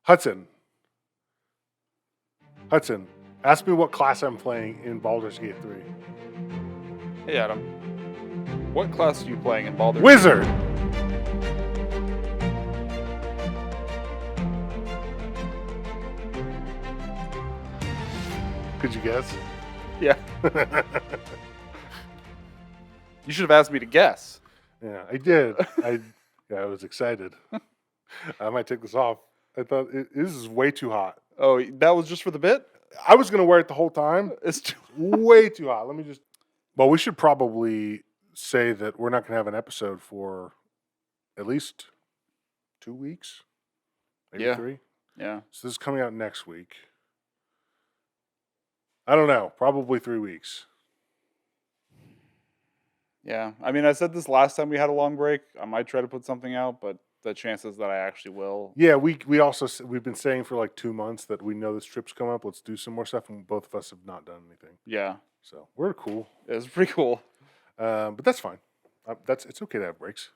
Hudson, Hudson, ask me what class I'm playing in Baldur's Gate 3. Hey, Adam. What class are you playing in Baulder? Wizard! Could you guess? Yeah. You should have asked me to guess. Yeah, I did. I was excited. I might take this off. I thought this is way too hot. Oh, that was just for the bit? I was gonna wear it the whole time. It's way too hot. Let me just. Well, we should probably say that we're not gonna have an episode for at least 2 weeks, maybe 3. Yeah. So this is coming out next week. I don't know. Probably 3 weeks. Yeah. I mean, I said this last time we had a long break. I might try to put something out, but the chances that I actually will. Yeah, we've been saying for like 2 months that we know this trip's coming up. Let's do some more stuff, and both of us have not done anything. Yeah. So we're cool. It's pretty cool. But that's fine. It's okay to have breaks.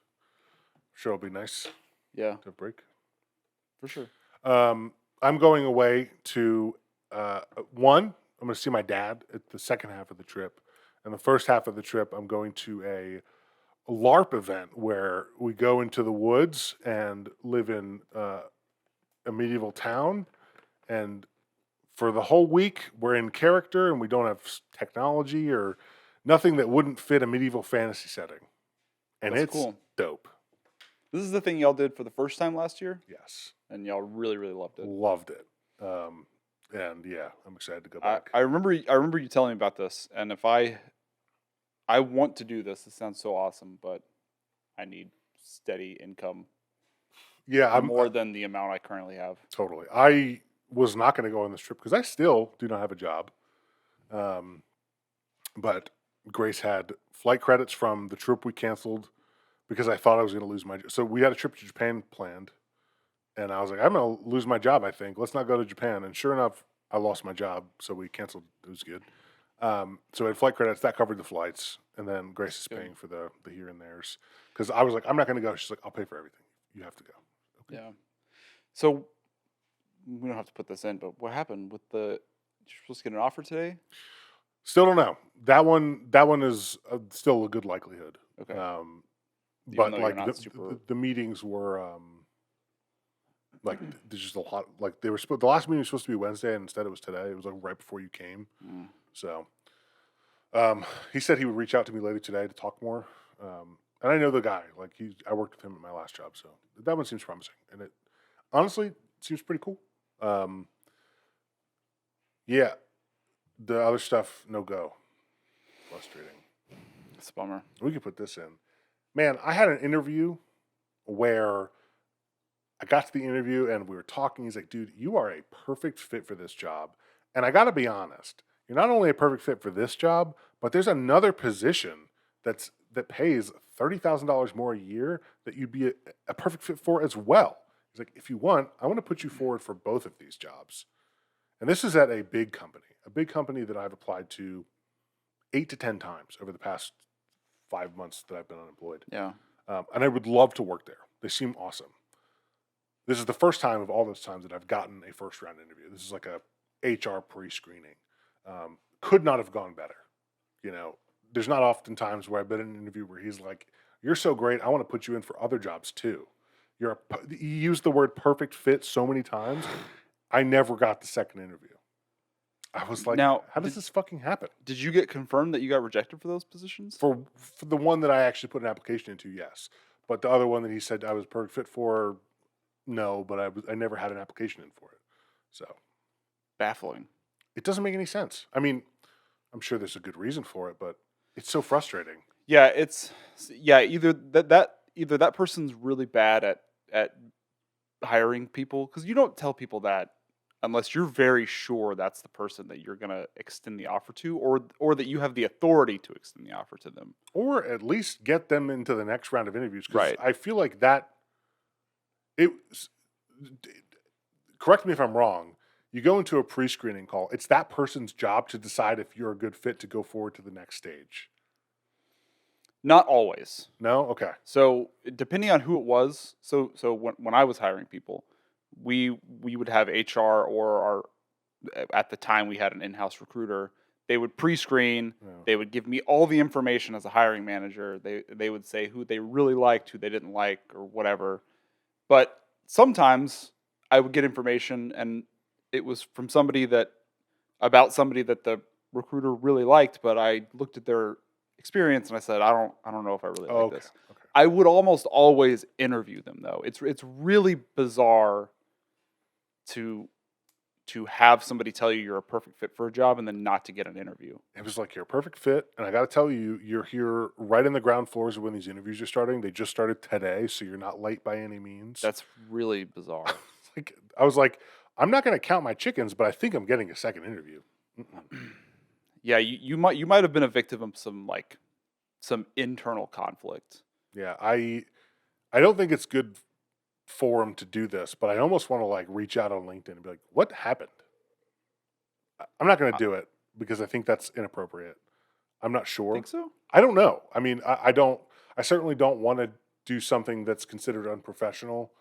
Sure, it'll be nice. Yeah. To have a break. For sure. I'm going away to I'm going to see my dad at the second half of the trip, and the first half of the trip I'm going to a LARP event where we go into the woods and live in a medieval town, and for the whole week we're in character and we don't have technology or nothing that wouldn't fit a medieval fantasy setting, and That's it's cool. dope. This is the thing y'all did for the first time last year? Yes. And y'all really, really loved it. Loved it. And yeah, I'm excited to go back. I remember you telling me about this, and if I want to do this. It sounds so awesome, but I need steady income. Yeah, I'm more than the amount I currently have. Totally. I was not going to go on this trip because I still do not have a job. But Grace had flight credits from the trip we canceled because I thought I was going to lose my job. So we had a trip to Japan planned, and I was like, I'm going to lose my job, I think. Let's not go to Japan. And sure enough, I lost my job, so we canceled. It was good. So we had flight credits. That covered the flights. And then Grace is paying for the here and there's. Because I was like, I'm not going to go. She's like, I'll pay for everything. You have to go. Okay. Yeah. So we don't have to put this in, but what happened with you're supposed to get an offer today? Still don't know. That one is still a good likelihood. Okay. But like the meetings were like there's just a lot. Like the last meeting was supposed to be Wednesday, and instead it was today. It was like right before you came. So he said he would reach out to me later today to talk more. And I know the guy. Like I worked with him at my last job, so that one seems promising, and it honestly seems pretty cool. Yeah. The other stuff, no go. Frustrating. It's a bummer. We could put this in. Man, I had an interview where I got to the interview and we were talking. He's like, dude, you are a perfect fit for this job. And I got to be honest, you're not only a perfect fit for this job, but there's another position that pays $30,000 more a year that you'd be a perfect fit for as well. He's like, if you want, I want to put you forward for both of these jobs. And this is at a big company that I've applied to 8 to 10 times over the past 5 months that I've been unemployed. Yeah. And I would love to work there. They seem awesome. This is the first time of all those times that I've gotten a first round interview. This is like a HR pre-screening. Could not have gone better. You know, there's not often times where I've been in an interview where he's like, you're so great, I want to put you in for other jobs too. He used the word perfect fit so many times. I never got the second interview. I was like, now, how does this fucking happen? Did you get confirmed that you got rejected for those positions? For the one that I actually put an application into, yes. But the other one that he said I was perfect fit for, no. But I never had an application in for it. So baffling. It doesn't make any sense. I mean, I'm sure there's a good reason for it, but it's so frustrating. Yeah, either that person's really bad at hiring people, because you don't tell people that unless you're very sure that's the person that you're going to extend the offer to, or that you have the authority to extend the offer to them. Or at least get them into the next round of interviews. Right. I feel like correct me if I'm wrong, you go into a pre-screening call, it's that person's job to decide if you're a good fit to go forward to the next stage. Not always. No? Okay. So depending on who it was, so when I was hiring people, we would have HR or at the time we had an in-house recruiter. They would pre-screen. Yeah. They would give me all the information as a hiring manager. They would say who they really liked, who they didn't like, or whatever. But sometimes I would get information, and it was from somebody that the recruiter really liked, but I looked at their experience and I said, I don't know if I really Oh, like okay. this. Okay. I would almost always interview them though. It's really bizarre to have somebody tell you you're a perfect fit for a job and then not to get an interview. It was like, you're a perfect fit. And I got to tell you, you're here right in the ground floors of when these interviews are starting. They just started today, so you're not late by any means. That's really bizarre. Like, I was like, I'm not going to count my chickens, but I think I'm getting a second interview. Yeah, you might have been a victim of some internal conflict. Yeah, I don't think it's good for him to do this, but I almost want to like reach out on LinkedIn and be like, what happened? I'm not going to I do it because I think that's inappropriate. I'm not sure. think so. I don't know. I mean, I don't. I certainly don't want to do something that's considered unprofessional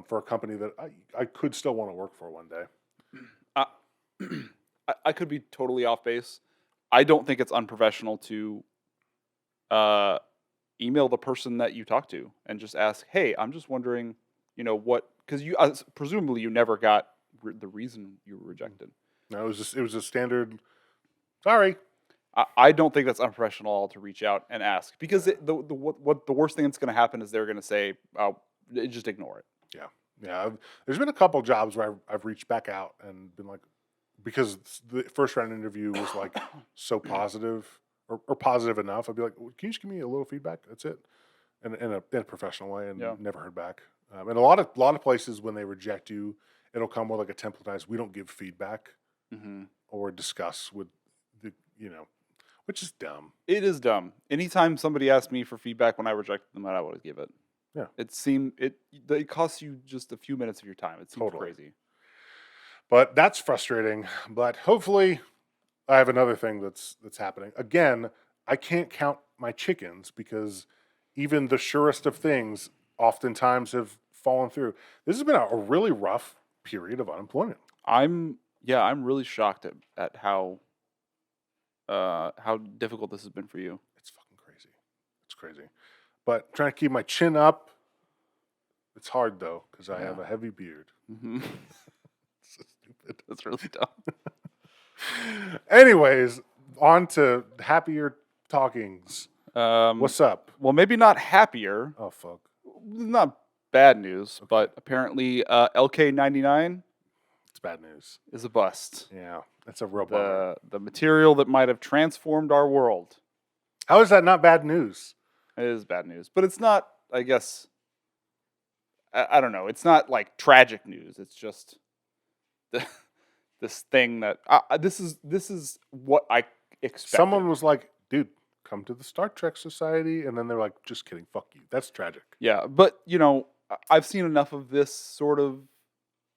for a company that I could still want to work for one day. Uh, I could be totally off base. I don't think it's unprofessional to uh, email the person that you talk to and just ask, "Hey, I'm just wondering, what?" Because presumably you never got the reason you were rejected. No, it was a standard. Sorry. I don't think that's unprofessional at all to reach out and ask because what the worst thing that's going to happen is they're going to say, just ignore it." Yeah, yeah. There's been a couple jobs where I've reached back out and been like, because the first round interview was like so positive or positive enough. I'd be like, "Well, can you just give me a little feedback? That's it," and in a professional way, and Yeah. never heard back. And a lot of places when they reject you, it'll come with like a templatized. We don't give feedback Hmm. or discuss with the which is dumb. It is dumb. Anytime somebody asks me for feedback when I rejected them, I would give it. Yeah, It costs you just a few minutes of your time. It seems totally. crazy. But that's frustrating. But hopefully, I have another thing that's happening. Again, I can't count my chickens because even the surest of things oftentimes have fallen through. This has been a really rough period of unemployment. I'm really shocked at how difficult this has been for you. It's fucking crazy. It's crazy. But trying to keep my chin up, it's hard though because I have Yeah. a heavy beard. Hmm. So stupid. That's really dumb. Anyways, on to happier talkings. Um, What's up? well, maybe not happier. Oh fuck. Not bad news, Okay. but apparently LK99 It's bad news. is a bust. Yeah, that's a real bummer. The material that might have transformed our world How is that not bad news? is bad news, but it's not. I guess I don't know. It's not like tragic news. It's just the, this thing that this is what I expected. Someone was like, dude, come to the Star Trek Society. And then they're like, just kidding. Fuck you. That's tragic. Yeah, but I've seen enough of this sort of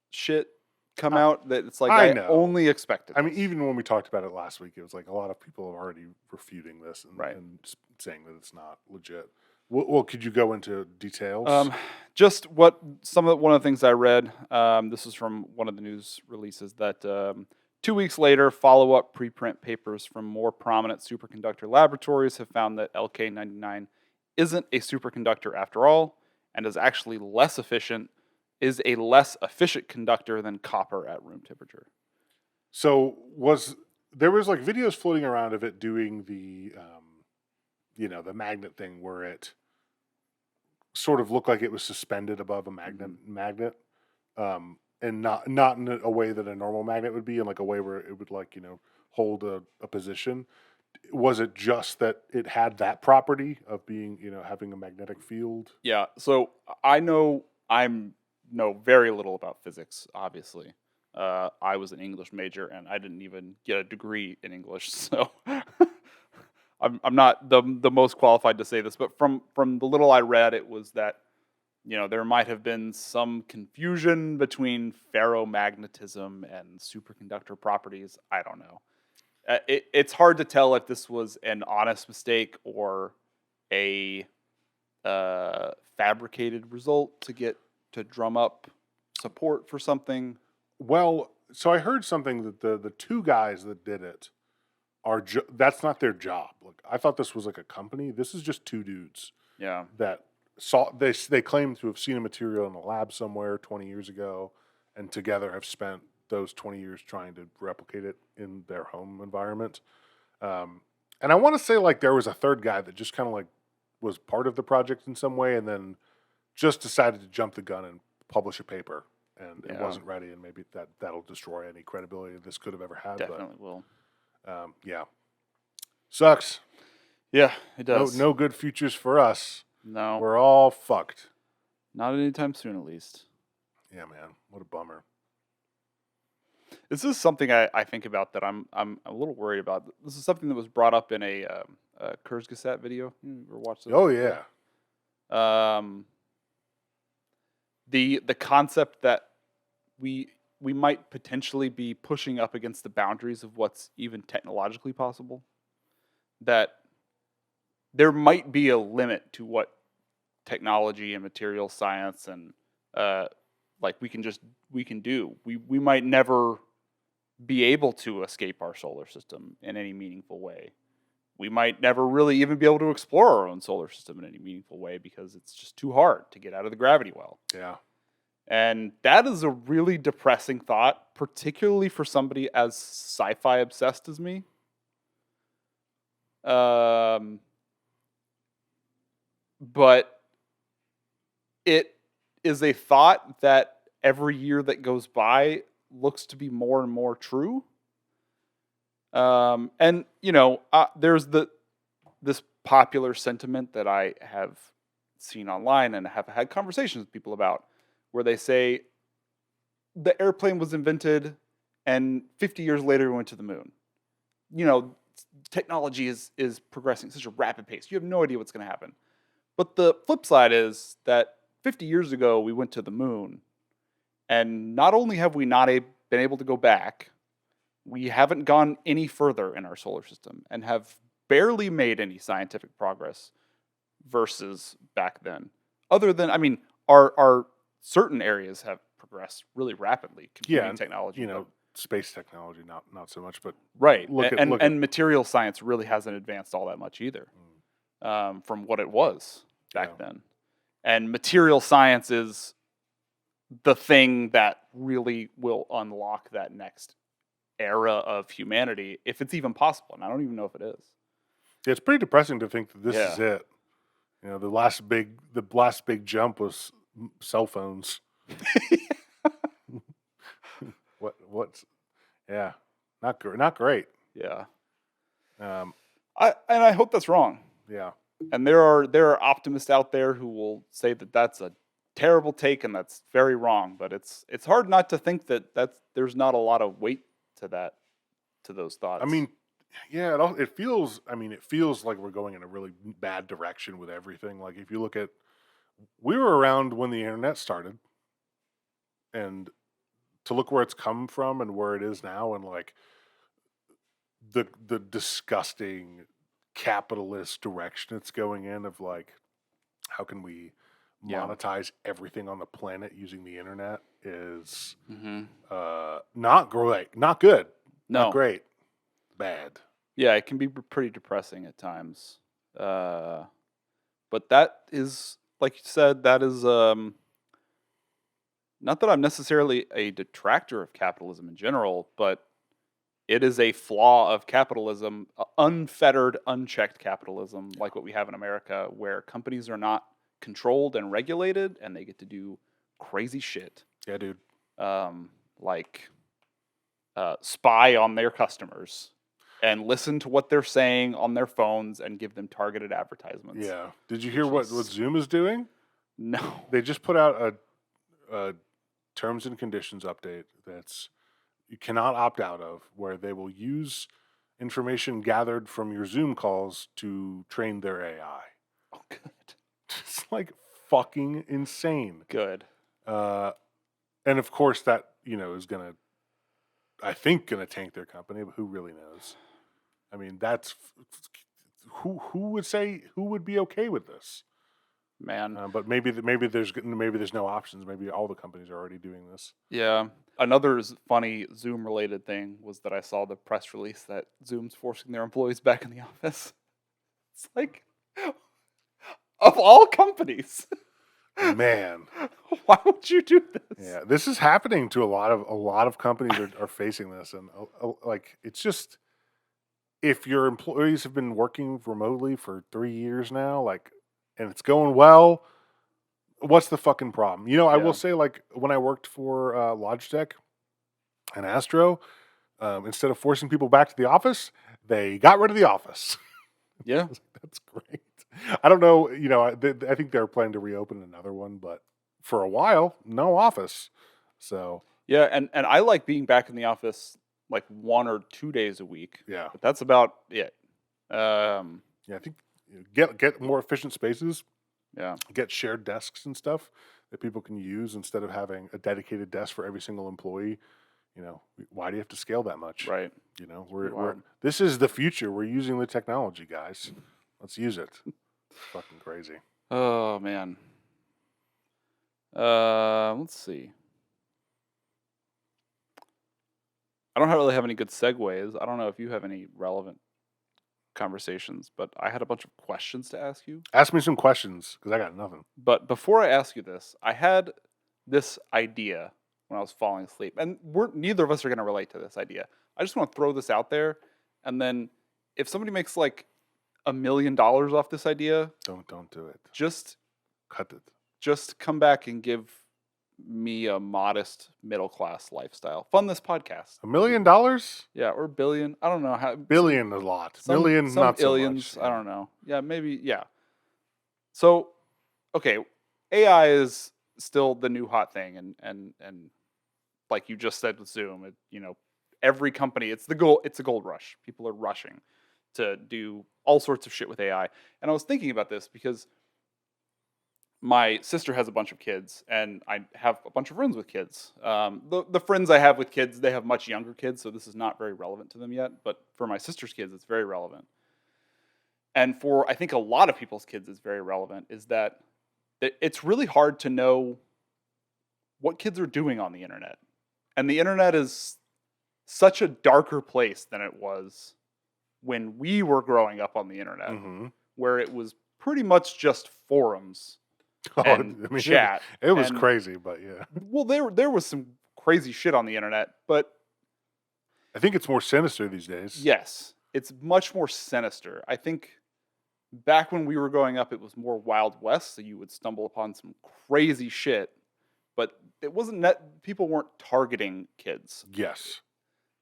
shit come I- out that it's like I I know. only expected. I mean, this. even when we talked about it last week, it was like a lot of people are already refuting this and, Right. and saying that it's not legit. Well, could you go into details? Just one of the things I read. This is from one of the news releases that 2 weeks later, follow-up preprint papers from more prominent superconductor laboratories have found that LK99 isn't a superconductor after all, and is actually is a less efficient conductor than copper at room temperature. So there was like videos floating around of it doing the the magnet thing where it sort of looked like it was suspended above a magnet, and not in a way that a normal magnet would be, in like a way where it would like hold a position. Was it just that it had that property of being having a magnetic field? Yeah, so I know very little about physics, obviously. I was an English major and I didn't even get a degree in English, so I'm not the most qualified to say this, but from the little I read, it was that there might have been some confusion between ferromagnetism and superconductor properties. I don't know. It's hard to tell if this was an honest mistake or a fabricated result to drum up support for something. Well, so I heard something that the two guys that did it are that's not their job. Look, I thought this was like a company. This is just two dudes Yeah. that saw they claim to have seen a material in a lab somewhere 20 years ago, and together have spent those 20 years trying to replicate it in their home environment. And I want to say like there was a third guy that just kind of like was part of the project in some way, and then just decided to jump the gun and publish a paper, and it Yeah. wasn't ready, and maybe that'll destroy any credibility this could have ever had. Definitely will. But yeah, sucks. Yeah, it No, does. no good futures for us. No, We're all fucked. not anytime soon, at least. Yeah, man. What a bummer. This is something I think about that I'm a little worried about. This is something that was brought up in a Kurzgesagt video. You ever watched this? Oh yeah. The concept that we might potentially be pushing up against the boundaries of what's even technologically possible. That there might be a limit to what technology and material science and like we can do. We might never be able to escape our solar system in any meaningful way. We might never really even be able to explore our own solar system in any meaningful way because it's just too hard to get out of the gravity well. Yeah. And that is a really depressing thought, particularly for somebody as sci-fi obsessed as me. But it is a thought that every year that goes by looks to be more and more true. And there's this popular sentiment that I have seen online and have had conversations with people about, where they say the airplane was invented and 50 years later we went to the moon. Technology is progressing at such a rapid pace. You have no idea what's going to happen. But the flip side is that 50 years ago we went to the moon, and not only have we not been able to go back, we haven't gone any further in our solar system and have barely made any scientific progress versus back then. Other than, our certain areas have progressed really rapidly, computing technology. Space technology, not so much, but right. Look and material science really hasn't advanced all that much either, from what it was back then. And material science is the thing that really will unlock that next era of humanity, if it's even possible. And I don't even know if it is. It's pretty depressing to think that this is it. The last big jump was cell phones. What's not great. Yeah. I hope that's wrong. Yeah. And there are optimists out there who will say that that's a terrible take and that's very wrong, but it's hard not to think that there's not a lot of weight to those thoughts. It feels like we're going in a really bad direction with everything. Like if you look at, we were around when the internet started, and to look where it's come from and where it is now, and like the disgusting capitalist direction it's going in, of like, how can we monetize everything on the planet using the internet, is not great, not good, not great, bad. Yeah, it can be pretty depressing at times. But that is, like you said, that is not that I'm necessarily a detractor of capitalism in general, but it is a flaw of capitalism, unfettered, unchecked capitalism, like what we have in America, where companies are not controlled and regulated, and they get to do crazy shit. Yeah, dude. Like spy on their customers and listen to what they're saying on their phones and give them targeted advertisements. Yeah. Did you hear what Zoom is doing? No. They just put out a terms and conditions update that's you cannot opt out of, where they will use information gathered from your Zoom calls to train their AI. Oh, good. It's like fucking insane. Good. And of course that, is gonna tank their company, but who really knows? That's who would be okay with this? Man. But maybe there's no options. Maybe all the companies are already doing this. Yeah. Another funny Zoom related thing was that I saw the press release that Zoom's forcing their employees back in the office. It's like, of all companies, Man, why would you do this? yeah, this is happening to a lot of companies are facing this, and like it's just if your employees have been working remotely for 3 years now, like, and it's going well, what's the fucking problem? I will Yeah. say, like, when I worked for Logitech and Astro, instead of forcing people back to the office, they got rid of the office. Yeah. That's great. I don't know. I think they're planning to reopen another one, but for a while, no office. So Yeah. And I like being back in the office like 1 or 2 days a week, yeah, but that's about it. Um, yeah. I think get more efficient spaces, yeah. get shared desks and stuff that people can use instead of having a dedicated desk for every single employee. Why do you have to scale that much? Right. We're Pretty wild. this is the future. We're using the technology, guys. Let's use it. It's fucking crazy. Oh, man. Let's see. I don't really have any good segues. I don't know if you have any relevant conversations, but I had a bunch of questions to ask you. Ask me some questions because I got nothing. But before I ask you this, I had this idea when I was falling asleep, and neither of us are going to relate to this idea. I just want to throw this out there, and then if somebody makes like $1 million off this idea, Don't do it. just Cut it. just come back and give me a modest middle class lifestyle. Fund this podcast. $1 million? Yeah, or billion. I don't know how. Billion a lot. Some Million some not so aliens. much. I don't know. Yeah, maybe. Yeah. So, okay, AI is still the new hot thing, and like you just said with Zoom, every company, it's the goal. It's a gold rush. People are rushing to do all sorts of shit with AI. And I was thinking about this because my sister has a bunch of kids, and I have a bunch of friends with kids. The friends I have with kids, they have much younger kids, so this is not very relevant to them yet. But for my sister's kids, it's very relevant. And for I think a lot of people's kids, it's very relevant. Is that it's really hard to know what kids are doing on the internet, and the internet is such a darker place than it was when we were growing up on the internet, Mm-hmm. where it was pretty much just forums Oh, and I mean, chat. it was and, crazy, but yeah. Well, there was some crazy shit on the internet, but I think it's more sinister these days. yes, it's much more sinister. I think back when we were growing up, it was more Wild West, so you would stumble upon some crazy shit, but it wasn't people weren't targeting kids. Yes.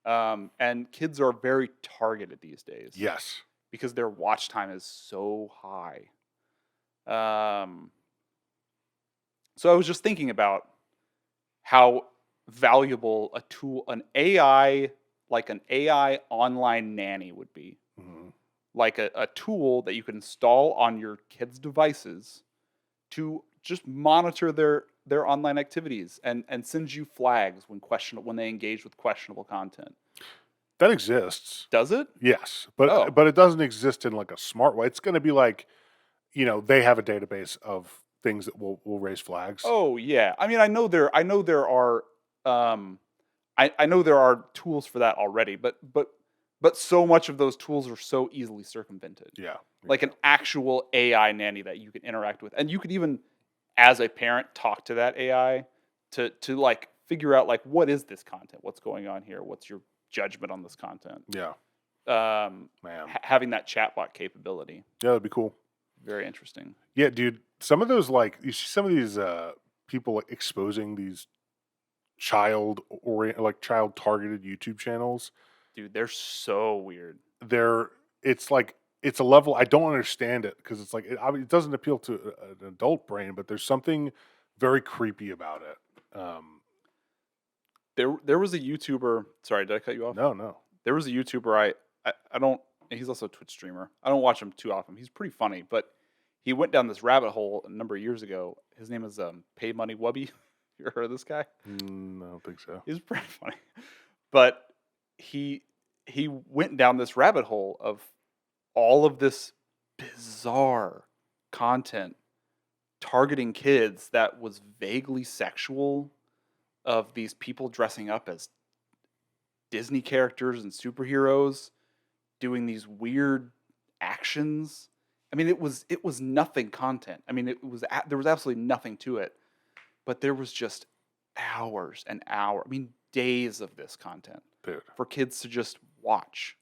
And kids are very targeted these days. Yes. Because their watch time is so high. So I was just thinking about how valuable a tool, an AI online nanny would be. Mm-hmm. Like a tool that you can install on your kids' devices to just monitor their online activities and send you flags when they engage with questionable content. That exists. Does it? Yes, but Oh. but it doesn't exist in like a smart way. It's going to be like, they have a database of things that will raise flags. Oh yeah. I mean, I know there are I know there are tools for that already, but so much of those tools are so easily circumvented. Yeah. Like an actual AI nanny that you can interact with, and you could even, as a parent, talk to that AI to like figure out like what is this content, what's going on here, what's your judgment on this content. Yeah. Man. Having that chatbot capability, Yeah, that'd be cool. very interesting. Yeah, dude. Some of those, like, you see some of these people like, exposing these child targeted YouTube channels. Dude, they're so weird. It's like it's a level I don't understand it because it's like it doesn't appeal to an adult brain, but there's something very creepy about it. There was a YouTuber. Sorry, did I cut you off? No. There was a YouTuber I don't. He's also a Twitch streamer. I don't watch him too often. He's pretty funny, but he went down this rabbit hole a number of years ago. His name is Pay Money Wubby. You ever heard of this guy? I don't think so. He's pretty funny, but he went down this rabbit hole of all of this bizarre content targeting kids that was vaguely sexual, of these people dressing up as Disney characters and superheroes, doing these weird actions. I mean, it was nothing content. I mean, there was absolutely nothing to it, but there was just hours and hours. I mean, days of this content Dude. for kids to just watch,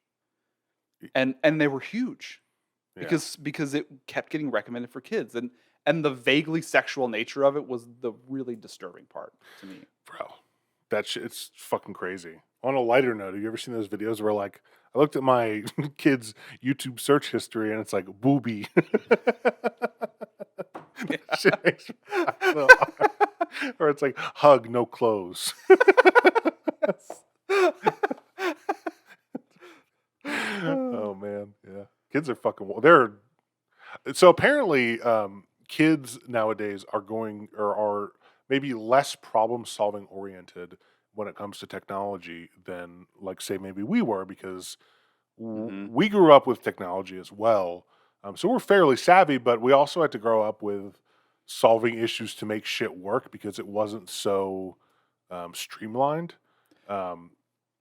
Y- and they were huge Yeah. because it kept getting recommended for kids, and the vaguely sexual nature of it was the really disturbing part to me. Bro. That shit, it's fucking crazy. On a lighter note, have you ever seen those videos where like I looked at my kids' YouTube search history and it's like booby. That shit makes me laugh so hard. Or it's like hug, no clothes. Oh man, yeah. Kids are fucking. They're so apparently kids nowadays are going or are maybe less problem solving oriented when it comes to technology than like say maybe we were because Hmm. we grew up with technology as well. So we're fairly savvy, but we also had to grow up with solving issues to make shit work because it wasn't so streamlined. Um,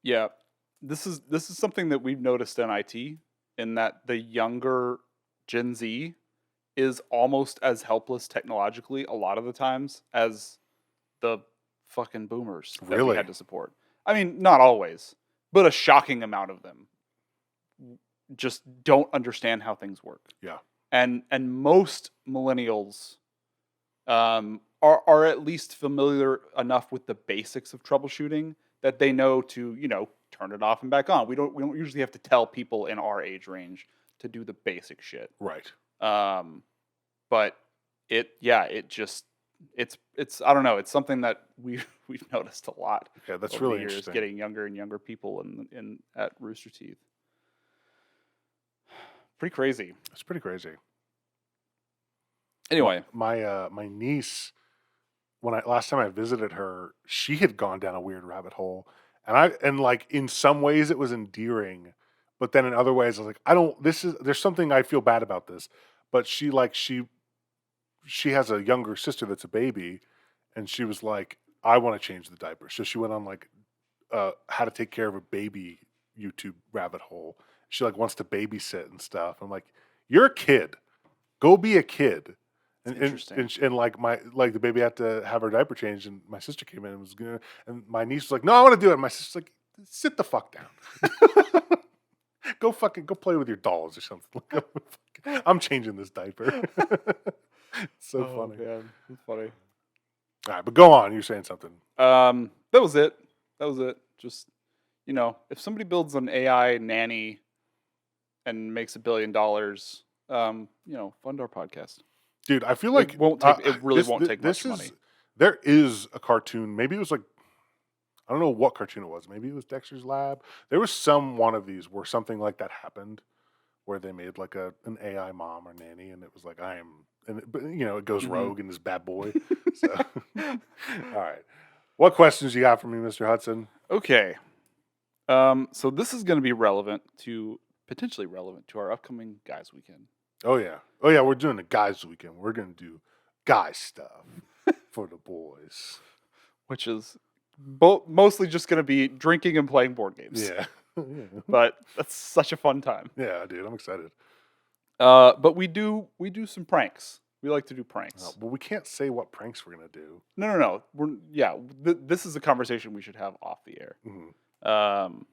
Yeah, this is something that we've noticed in IT, in that the younger Gen Z is almost as helpless technologically a lot of the times as the fucking boomers that we had really, to support. I mean, not always, but a shocking amount of them just don't understand how things work. yeah, And most millennials are at least familiar enough with the basics of troubleshooting that they know to, turn it off and back on. We don't usually have to tell people in our age range to do the basic shit. right. Um, but it just it's I don't know, it's something that we've noticed a lot Yeah, that's over the really years, interesting. getting younger and younger people in at Rooster Teeth. Pretty crazy. It's pretty crazy. Anyway, My niece, when I last time I visited her, she had gone down a weird rabbit hole, and like in some ways it was endearing, but then in other ways I was like, I don't. This is there's something I feel bad about this, but she has a younger sister that's a baby, and she was like, I want to change the diaper, so she went on like how to take care of a baby YouTube rabbit hole. She like wants to babysit and stuff. I'm like, you're a kid. Go be a kid. interesting. And like the baby had to have her diaper changed, and my sister came in and was gonna, and my niece was like, "No, I want to do it." And my sister's like, "Sit the fuck down. Go play with your dolls or something." I'm changing this diaper. It's so Oh funny. man, that's funny. All right, but go on. You're saying something. That was it. That was it. Just, if somebody builds an AI nanny and makes $1 billion, fund our podcast. Dude, I feel like It really won't take this much is money. there is a cartoon. Maybe it was like I don't know what cartoon it was. Maybe it was Dexter's Lab. There was some one of these where something like that happened, where they made like an AI mom or nanny, and it was like I am, but it goes Hmm. rogue and is bad boy. So, all right, what questions you got for me, Mr. Hudson? Okay. So this is going to be potentially relevant to our upcoming guys weekend, Oh yeah, we're doing the guys weekend. We're gonna do guy stuff for the boys. which is mostly just going to be drinking and playing board games. Yeah, yeah, But that's such a fun time. yeah, dude, I'm excited. But we do some pranks. We like to do pranks. But we can't say what pranks we're gonna do. No, no, no. This is a conversation we should have off the air. Mhm. Um,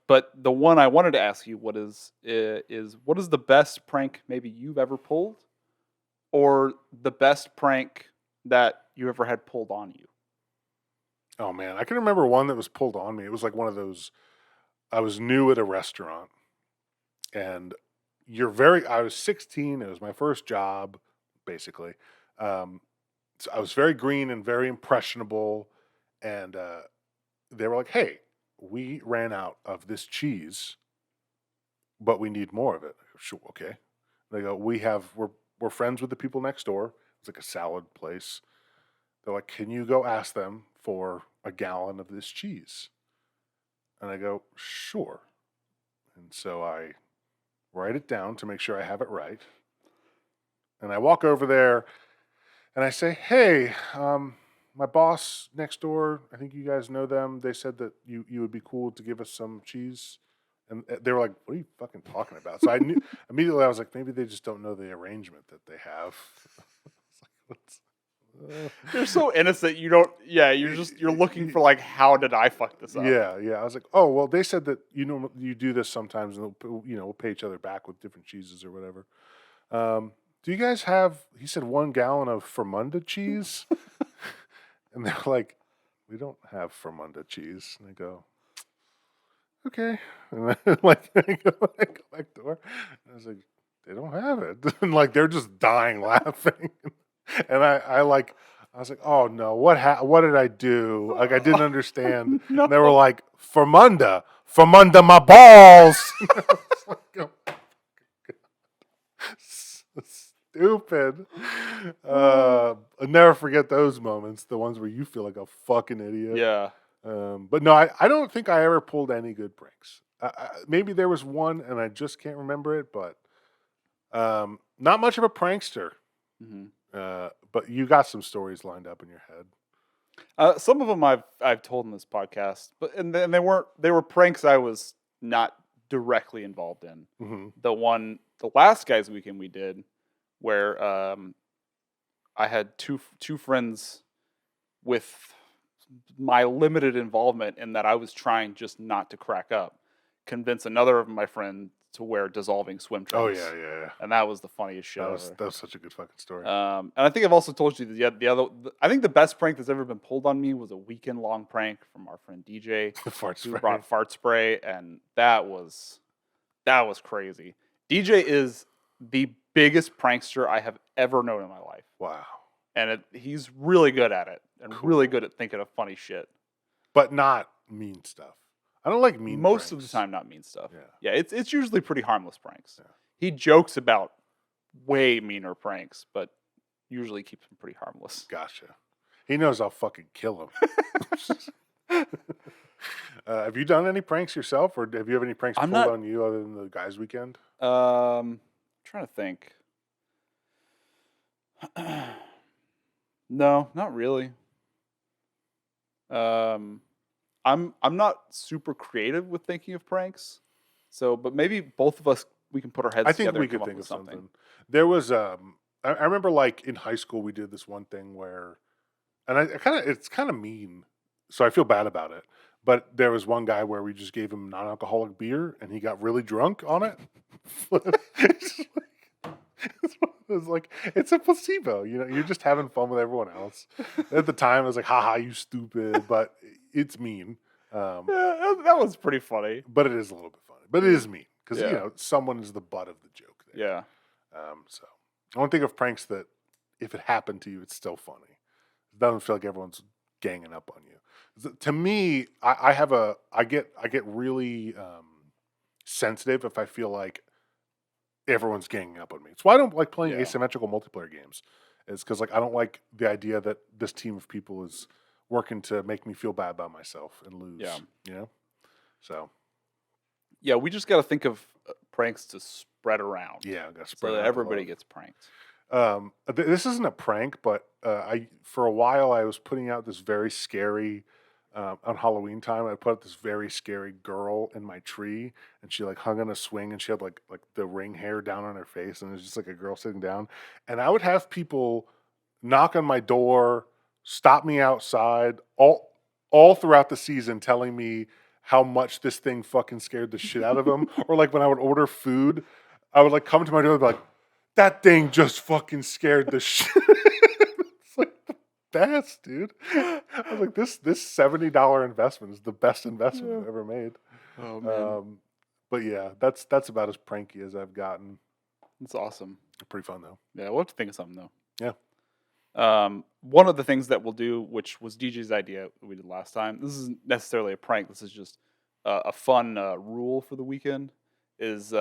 but the one I wanted to ask you, what is the best prank maybe you've ever pulled, or the best prank that you ever had pulled on you? Oh man, I can remember one that was pulled on me. It was like one of those. I was new at a restaurant, and I was 16. It was my first job, basically. Um, so I was very green and very impressionable, and they were like, "Hey, we ran out of this cheese, but we need more of it." I go, sure, okay. They go, we're friends with the people next door. It's like a salad place. They're like, "Can you go ask them for a gallon of this cheese?" And I go, "Sure." And so I write it down to make sure I have it right. And I walk over there, and I say, "Hey, my boss next door. I think you guys know them. They said that you would be cool to give us some cheese." And they were like, "What are you fucking talking about?" So I knew immediately. I was like, "Maybe they just don't know the arrangement that they have." It's like, You're so innocent. You don't. Yeah, you're looking for like, how did I fuck this up? yeah, yeah. I was like, "Oh, well, they said that you do this sometimes, and we'll pay each other back with different cheeses or whatever." Do you guys have? He said 1 gallon of Fermunda cheese, and they're like, "We don't have Fermunda cheese." And I go, "Okay," and then, like I go back door, and I was like, "They don't have it," and like they're just dying laughing, and I was like, "Oh no, what did I do?" Like I didn't understand, and they were No. like, Fermunda my balls." I was like, "Oh, stupid." I'll never forget those moments, the ones where you feel like a fucking idiot. Yeah. But no, I don't think I ever pulled any good pranks. Maybe there was one and I just can't remember it, but not much of a prankster. Hmm. But you got some stories lined up in your head. Some of them I've told in this podcast, but and then they were pranks I was not directly involved in. Hmm. The last guys weekend we did, where I had two friends with my limited involvement in that I was trying just not to crack up, convince another of my friends to wear dissolving swim Oh trunks, yeah, yeah, yeah. and that was the funniest shit ever. That was such a good fucking story. And I think I've also told you I think the best prank that's ever been pulled on me was a weekend long prank from our friend DJ, Fart who spray. brought fart spray, and that was crazy. DJ is the biggest prankster I have ever known in my life, Wow. and he's really good at it, and really Cool. good at thinking of funny shit. But not mean stuff. I don't like mean Most of the pranks. time, not mean stuff. Yeah. Yeah, it's usually pretty harmless pranks. Yeah. He jokes about way meaner pranks, but usually keeps them pretty harmless. Gotcha. He knows I'll fucking kill him. Have you done any pranks yourself, or have you have any pranks I'm pulled not. on you other than the guys' weekend? Trying to think. No, not really. Um, I'm not super creative with thinking of pranks. So, but maybe both of us we can put our I heads think together we and come could up think with of something. something. There was I remember like in high school we did this one thing where, and I kind of it's kind of mean, so I feel bad about it. But there was one guy where we just gave him non-alcoholic beer, and he got really drunk on it. It's it's like it's a placebo, You're just having fun with everyone else. At the time, I was like, "Haha, you stupid!" But it's mean. Um, Yeah, that was pretty funny. but it is a little bit funny. But it is mean because Yeah, someone is the butt of the joke there. yeah, So I don't think of pranks that if it happened to you, it's still funny. It doesn't feel like everyone's ganging up on you. To me, I get really sensitive if I feel like everyone's ganging up on me. It's why I don't like playing yeah. asymmetrical multiplayer games. It's because like I don't like the idea that this team of people is working to make me feel bad about myself and lose. Yeah. So Yeah, we just got to think of pranks to spread around, yeah, I got to so spread that out the everybody love. gets pranked. This isn't a prank, but I for a while I was putting out this very scary on Halloween time. I put out this very scary girl in my tree, and she like hung on a swing, and she had like the ring hair down on her face, and it was just like a girl sitting down. And I would have people knock on my door, stop me outside, all throughout the season, telling me how much this thing fucking scared the shit out of them. Or like when I would order food, I would like come to my door and be like, that thing just fucking scared the shit. It's like the best, dude. I was like, this $70 investment is the best investment Yeah. I've ever made. Oh man, But yeah, that's about as pranky as I've gotten. that's awesome. Pretty fun though. Yeah, we'll have to think of something though. Yeah. One of the things that we'll do, which was DJ's idea we did last time, this isn't necessarily a prank. This is just a fun rule for the weekend. Is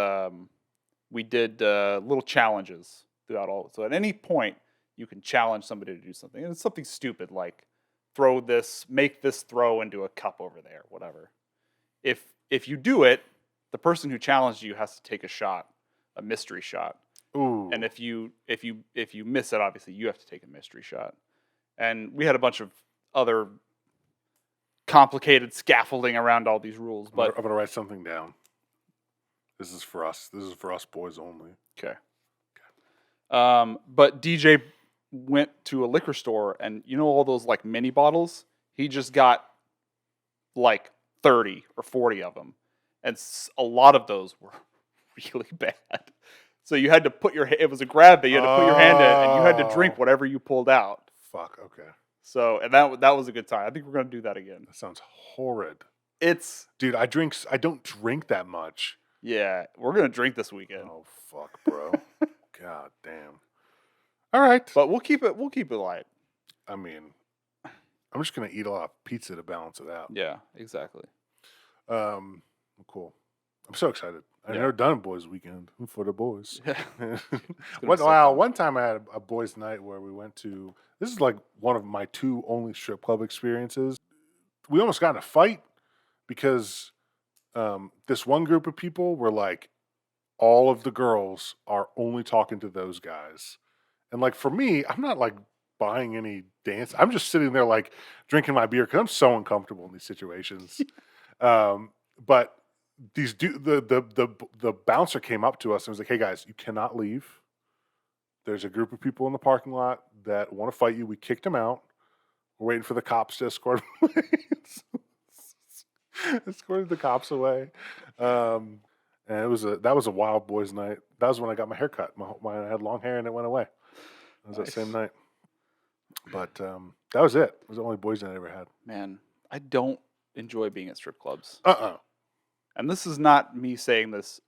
we did little challenges throughout all. So at any point, you can challenge somebody to do something, and it's something stupid like make this throw into a cup over there, whatever. If you do it, the person who challenged you has to take a shot, a mystery shot. And Ooh. if you miss it, obviously you have to take a mystery shot. And we had a bunch of other complicated scaffolding around all these rules, but I'm gonna write something down. This is for us. This is for us boys only. okay. But DJ went to a liquor store, and you know all those like mini bottles. He just got like 30 or 40 of them, and a lot of those were really bad. So you had to put your it was a grab bag. You had to put your hand in, and you had to drink Oh, whatever you pulled out. fuck. Okay. So and that was a good time. I think we're gonna do that again. That sounds horrid. It's Dude, I don't drink that much. yeah, we're gonna drink this weekend, Oh, fuck, bro. God damn. All right. but we'll keep it light. I mean, I'm just gonna eat a lot of pizza to balance it out. Yeah, exactly. Cool. I'm so excited. I've Yeah. never done a boys' weekend for the boys. Yeah. One time I had a boys' night where we went to. This is like one of my 2 only strip club experiences. We almost got in a fight because this one group of people were like, all of the girls are only talking to those guys, and like for me, I'm not like buying any dance. I'm just sitting there like drinking my beer because I'm so uncomfortable in these situations. But the bouncer came up to us and was like, "Hey guys, you cannot leave. There's a group of people in the parking lot that want to fight you. We kicked them out. We're waiting for the cops to escort them away." Escorted the cops away. And that was a wild boys night. That was when I got my hair cut. I had long hair and it went away. It was that same night. But that was it. It was the only boys night I ever had. Man, I don't enjoy being at strip clubs. Uh-uh. And this is not me saying this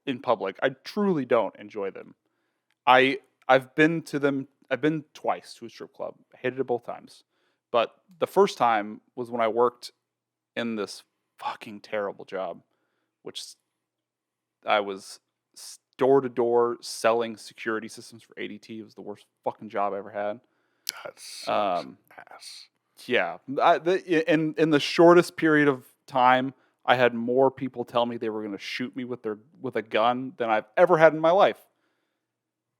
in public. I truly don't enjoy them. I've been to them. I've been twice to a strip club. I hated it both times. But the first time was when I worked in this fucking terrible job, which I was door to door selling security systems for ADT. It was the worst fucking job I ever had. That sucks ass. Yeah, in the shortest period of time, I had more people tell me they were going to shoot me with a gun than I've ever had in my life.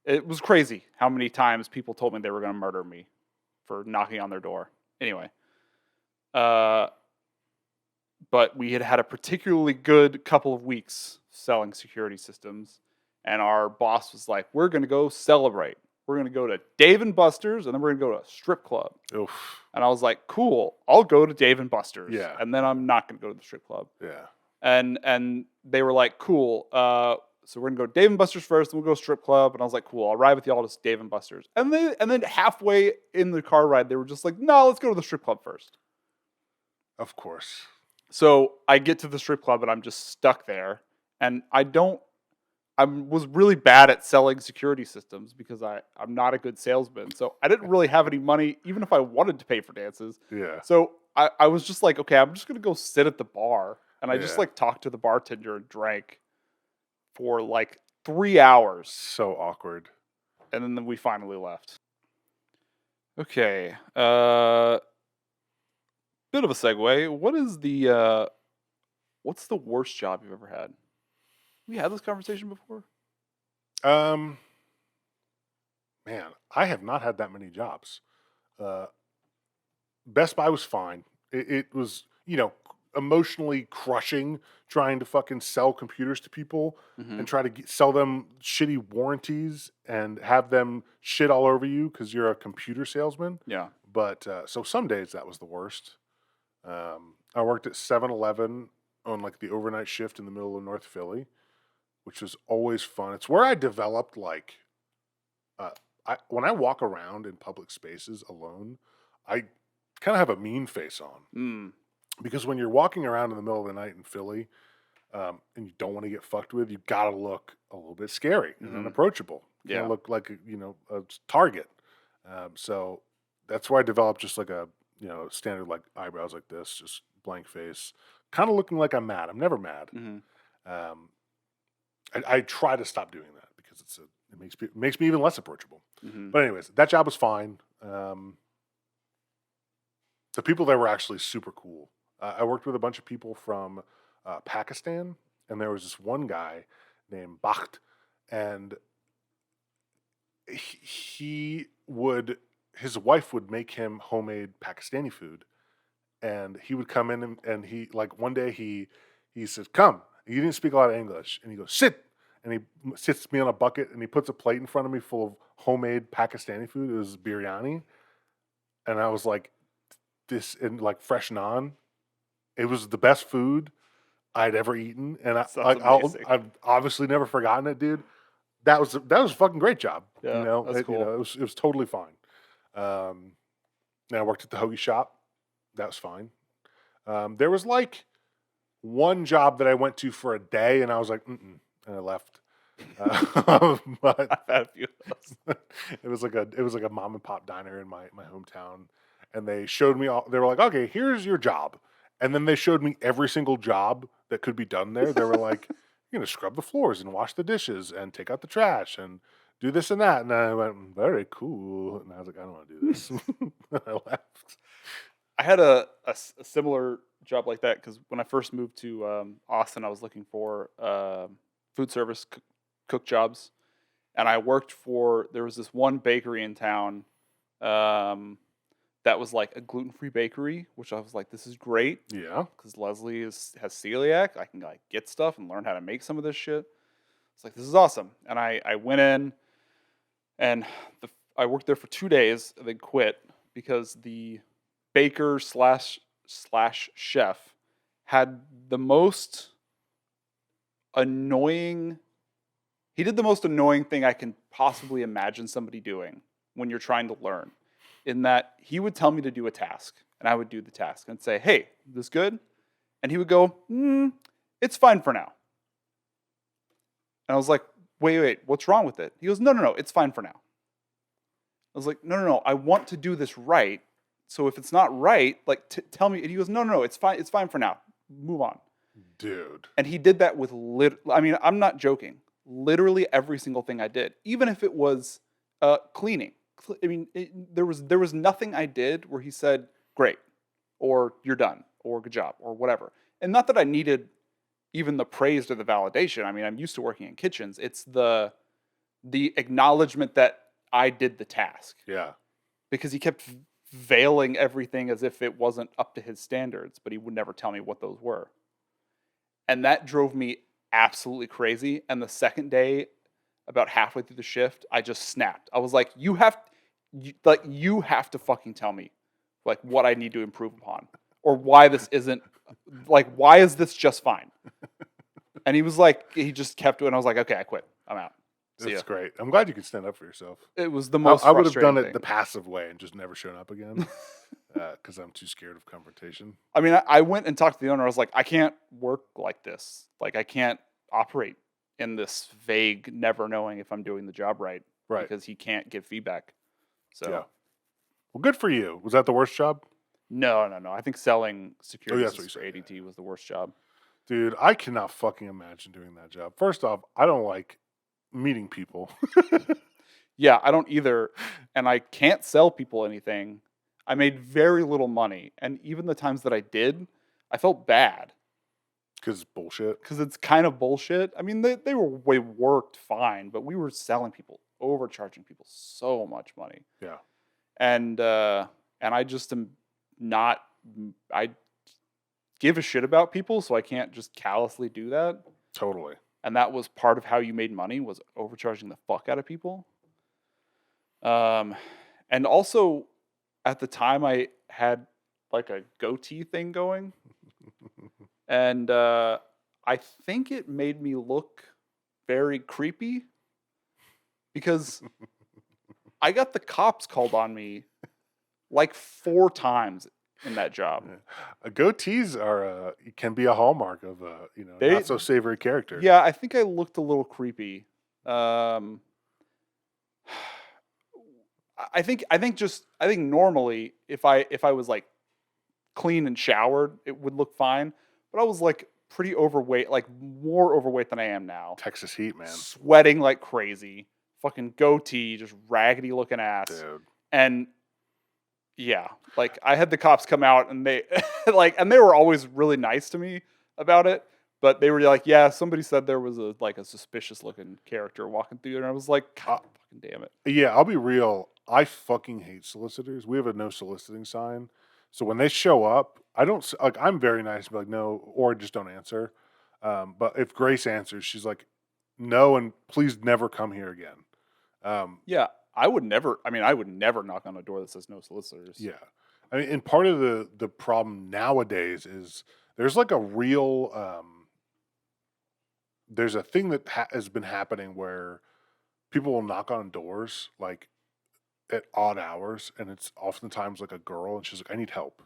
It was crazy how many times people told me they were going to murder me for knocking on their door. Anyway, but we had a particularly good couple of weeks selling security systems, and our boss was like, "We're going to go celebrate. We're going to go to Dave & Buster's, and then we're going to go to a strip club." Oof. And I was like, "Cool, I'll go to Dave & Buster's, Yeah. and then I'm not going to go to the strip club." Yeah. And they were like, "Cool, so we're going to go to Dave & Buster's first, then we'll go to strip club." And I was like, "Cool, I'll ride with y'all to Dave & Buster's." And then halfway in the car ride, they were just like, "No, let's go to the strip club first." Of course. So I get to the strip club and I'm just stuck there. And I was really bad at selling security systems because I'm not a good salesman. So I didn't really have any money, even if I wanted to pay for dances. Yeah. So I was just like, okay, I'm just going to go sit at the bar. And I just Yeah. like talked to the bartender and drank for like 3 hours. So awkward. And then we finally left. Okay. Bit of a segue. What's the worst job you've ever had? We had this conversation before. Man, I have not had that many jobs. Best Buy was fine. It was, emotionally crushing trying to fucking sell computers to people and try to sell them shitty warranties and have them shit all over you because you're a computer salesman. Yeah. But so some days that was the worst. I worked at 7-Eleven on like the overnight shift in the middle of North Philly, which was always fun. It's where I developed like, when I walk around in public spaces alone, I kind of have a mean face on because when you're walking around in the middle of the night in Philly, and you don't want to get fucked with, you gotta look a little bit scary and unapproachable. You can't look like a target. So that's where I developed just like a standard like eyebrows like this, just blank face, kind of looking like I'm mad. I'm never mad. I try to stop doing that because it makes me even less approachable. But anyways, that job was fine. The people there were actually super cool. I worked with a bunch of people from Pakistan, and there was this one guy named Bakht, and he would, his wife would make him homemade Pakistani food, and he would come in and he like one day he says, "Come." He didn't speak a lot of English, and he goes, "Sit," and he sits me on a bucket and he puts a plate in front of me full of homemade Pakistani food. It was biryani, and I was like, "This," and like fresh naan. It was the best food I'd ever eaten, and Sounds amazing. I've obviously never forgotten it, dude. That was a fucking great job. Yeah, that's cool. It was totally fine. Um, and I worked at the hoagie shop. That was fine. There was like one job that I went to for a day, and I was like, mm-mm, and I left. But I've had a few of those. it was like a mom and pop diner in my hometown, and they showed me all. They were like, "Okay, here's your job," and then they showed me every single job that could be done there. They were like, "You're gonna scrub the floors and wash the dishes and take out the trash and do this and that," and I went, "Very cool," and I was like, "I don't want to do this." And I left. I had a similar job like that because when I first moved to Austin, I was looking for food service cook jobs, and I worked for. There was this one bakery in town um, that was like a gluten-free bakery, which I was like, "This is great," Yeah. because Leslie has celiac. I can like get stuff and learn how to make some of this shit. It's like this is awesome, and I went in and I worked there for 2 days, and then quit because the baker slash chef had the most annoying. He did the most annoying thing I can possibly imagine somebody doing when you're trying to learn. In that he would tell me to do a task, and I would do the task and say, "Hey, this good?" And he would go, "It's fine for now." And I was like, "Wait, what's wrong with it?" He goes, "No, it's fine for now." I was like, no, I want to do this right. So if it's not right, like tell me. And he goes, no, it's fine for now. Move on. Dude. And he did that with I mean, I'm not joking. Literally every single thing I did, even if it was cleaning. I mean, there was nothing I did where he said, "Great," or "You're done," or "Good job," or whatever. And not that I needed even the praise or the validation. I mean, I'm used to working in kitchens. It's the acknowledgement that I did the task Yeah. because he kept veiling everything as if it wasn't up to his standards, but he would never tell me what those were. And that drove me absolutely crazy. And the second day, about halfway through the shift, I just snapped. I was like, you have to fucking tell me like what I need to improve upon or why this isn't like, why is this just fine? And he was like, he just kept doing. I was like, okay, I quit. I'm out. See ya. That's great. I'm glad you could stand up for yourself. It was the most I would have done frustrating it thing. the passive way and just never shown up again because I'm too scared of confrontation. I mean, I went and talked to the owner. I was like, I can't work like this. Like, I can't operate in this vague, never knowing if I'm doing the job right. Right. Because he can't give feedback. So, Yeah. Well, good for you. Was that the worst job? no. I think selling security that's what you for said, ADT was the worst job. Dude, I cannot fucking imagine doing that job. First off, I don't like meeting people. Yeah, I don't either. And I can't sell people anything. I made very little money. And even the times that I did, I felt bad. Because bullshit. Because it's kind of bullshit. I mean, they worked fine, but we were selling people, overcharging people so much money. Yeah. And I just am not. I give a shit about people, so I can't just callously do that. Totally. And that was part of how you made money, was overcharging the fuck out of people. And also at the time I had like a goatee thing going. And I think it made me look very creepy because I got the cops called on me like 4 times in that job. Goatees are can be a hallmark of a not so savory character. Yeah, I think I looked a little creepy. I think normally if I was like clean and showered, it would look fine. But I was like pretty overweight, like more overweight than I am now. Texas heat, man. Sweating like crazy. Fucking goatee, just raggedy looking ass. Dude. And yeah, like I had the cops come out and they and they were always really nice to me about it. But they were like, yeah, somebody said there was a suspicious looking character walking through, and I was like, God fucking damn it. Yeah, I'll be real. I fucking hate solicitors. We have a no soliciting sign. So when they show up, I don't like. I'm very nice to be like no, or just don't answer. But if Grace answers, she's like, no, and please never come here again. Yeah, I would never. I mean, I would never knock on a door that says no solicitors. Yeah, I mean, and part of the problem nowadays is there's like a real there's a thing that has been happening where people will knock on doors like at odd hours, and it's oftentimes like a girl, and she's like, "I need help."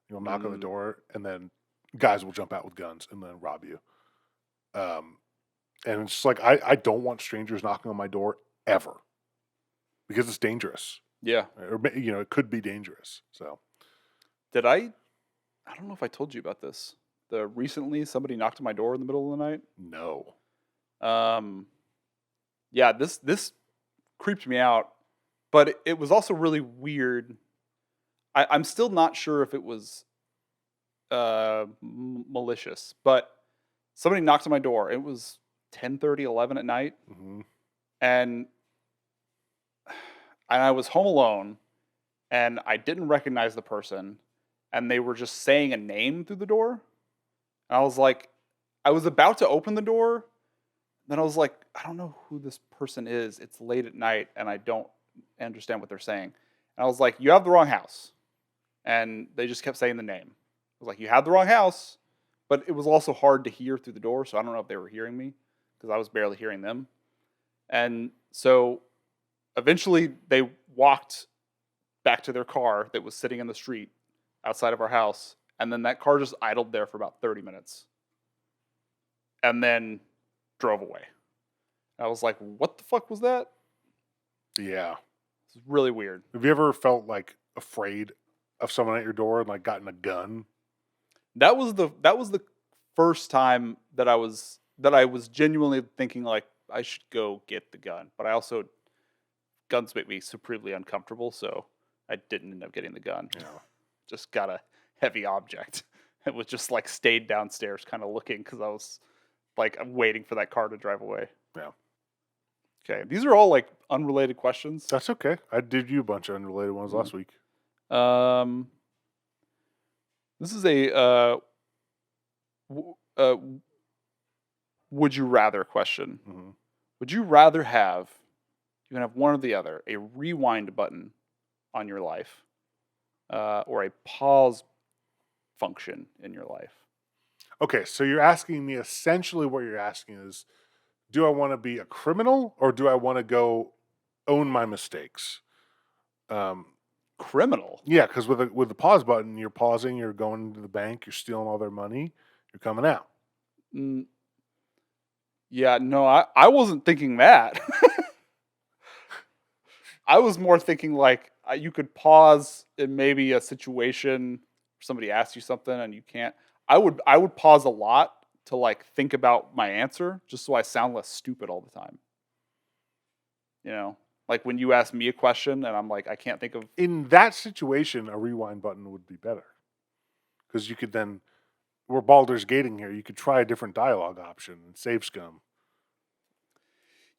You'll knock on the door, and then guys will jump out with guns and then rob you. Um, and it's like I don't want strangers knocking on my door ever because it's dangerous, Yeah. or it could be dangerous. So Did I? I don't know if I told you about this. Recently somebody knocked on my door in the middle of the night. no, Yeah, this creeped me out, but it was also really weird. I'm still not sure if it was malicious, but somebody knocked on my door. It was 10:30, 11 at night, hmm and I was home alone, and I didn't recognize the person, and they were just saying a name through the door. And I was like, I was about to open the door, then I was like, I don't know who this person is. It's late at night, and I don't understand what they're saying. And I was like, you have the wrong house. And they just kept saying the name. I was like, you had the wrong house, but it was also hard to hear through the door, so I don't know if they were hearing me because I was barely hearing them. And so eventually they walked back to their car that was sitting in the street outside of our house, and then that car just idled there for about 30 minutes and then drove away. I was like, what the fuck was that? yeah. It's really weird. Have you ever felt like afraid of someone at your door and like gotten a gun? That was the first time that I was genuinely thinking like I should go get the gun. But I also guns make me supremely uncomfortable, so I didn't end up getting the gun. Yeah. Just got a heavy object. It was just like stayed downstairs kind of looking because I was like I'm waiting for that car to drive away. Yeah. Okay. These are all like unrelated questions. That's okay. I did you a bunch of unrelated ones last week. This is a would you rather question. Mm-hmm. Would you rather have, you can have one or the other, a rewind button on your life or a pause function in your life? Okay, so you're asking me essentially what you're asking is, do I want to be a criminal or do I want to go own my mistakes? Criminal? Yeah, because with the pause button, you're pausing, you're going to the bank, you're stealing all their money, you're coming out. Yeah, no, I wasn't thinking that. I was more thinking like you could pause in maybe a situation where somebody asks you something and you can't. I would pause a lot to like think about my answer just so I sound less stupid all the time. You know, like when you ask me a question and I'm like I can't think of. In that situation, a rewind button would be better because you could then, we're Baldur's gating here, you could try a different dialogue option and save scum.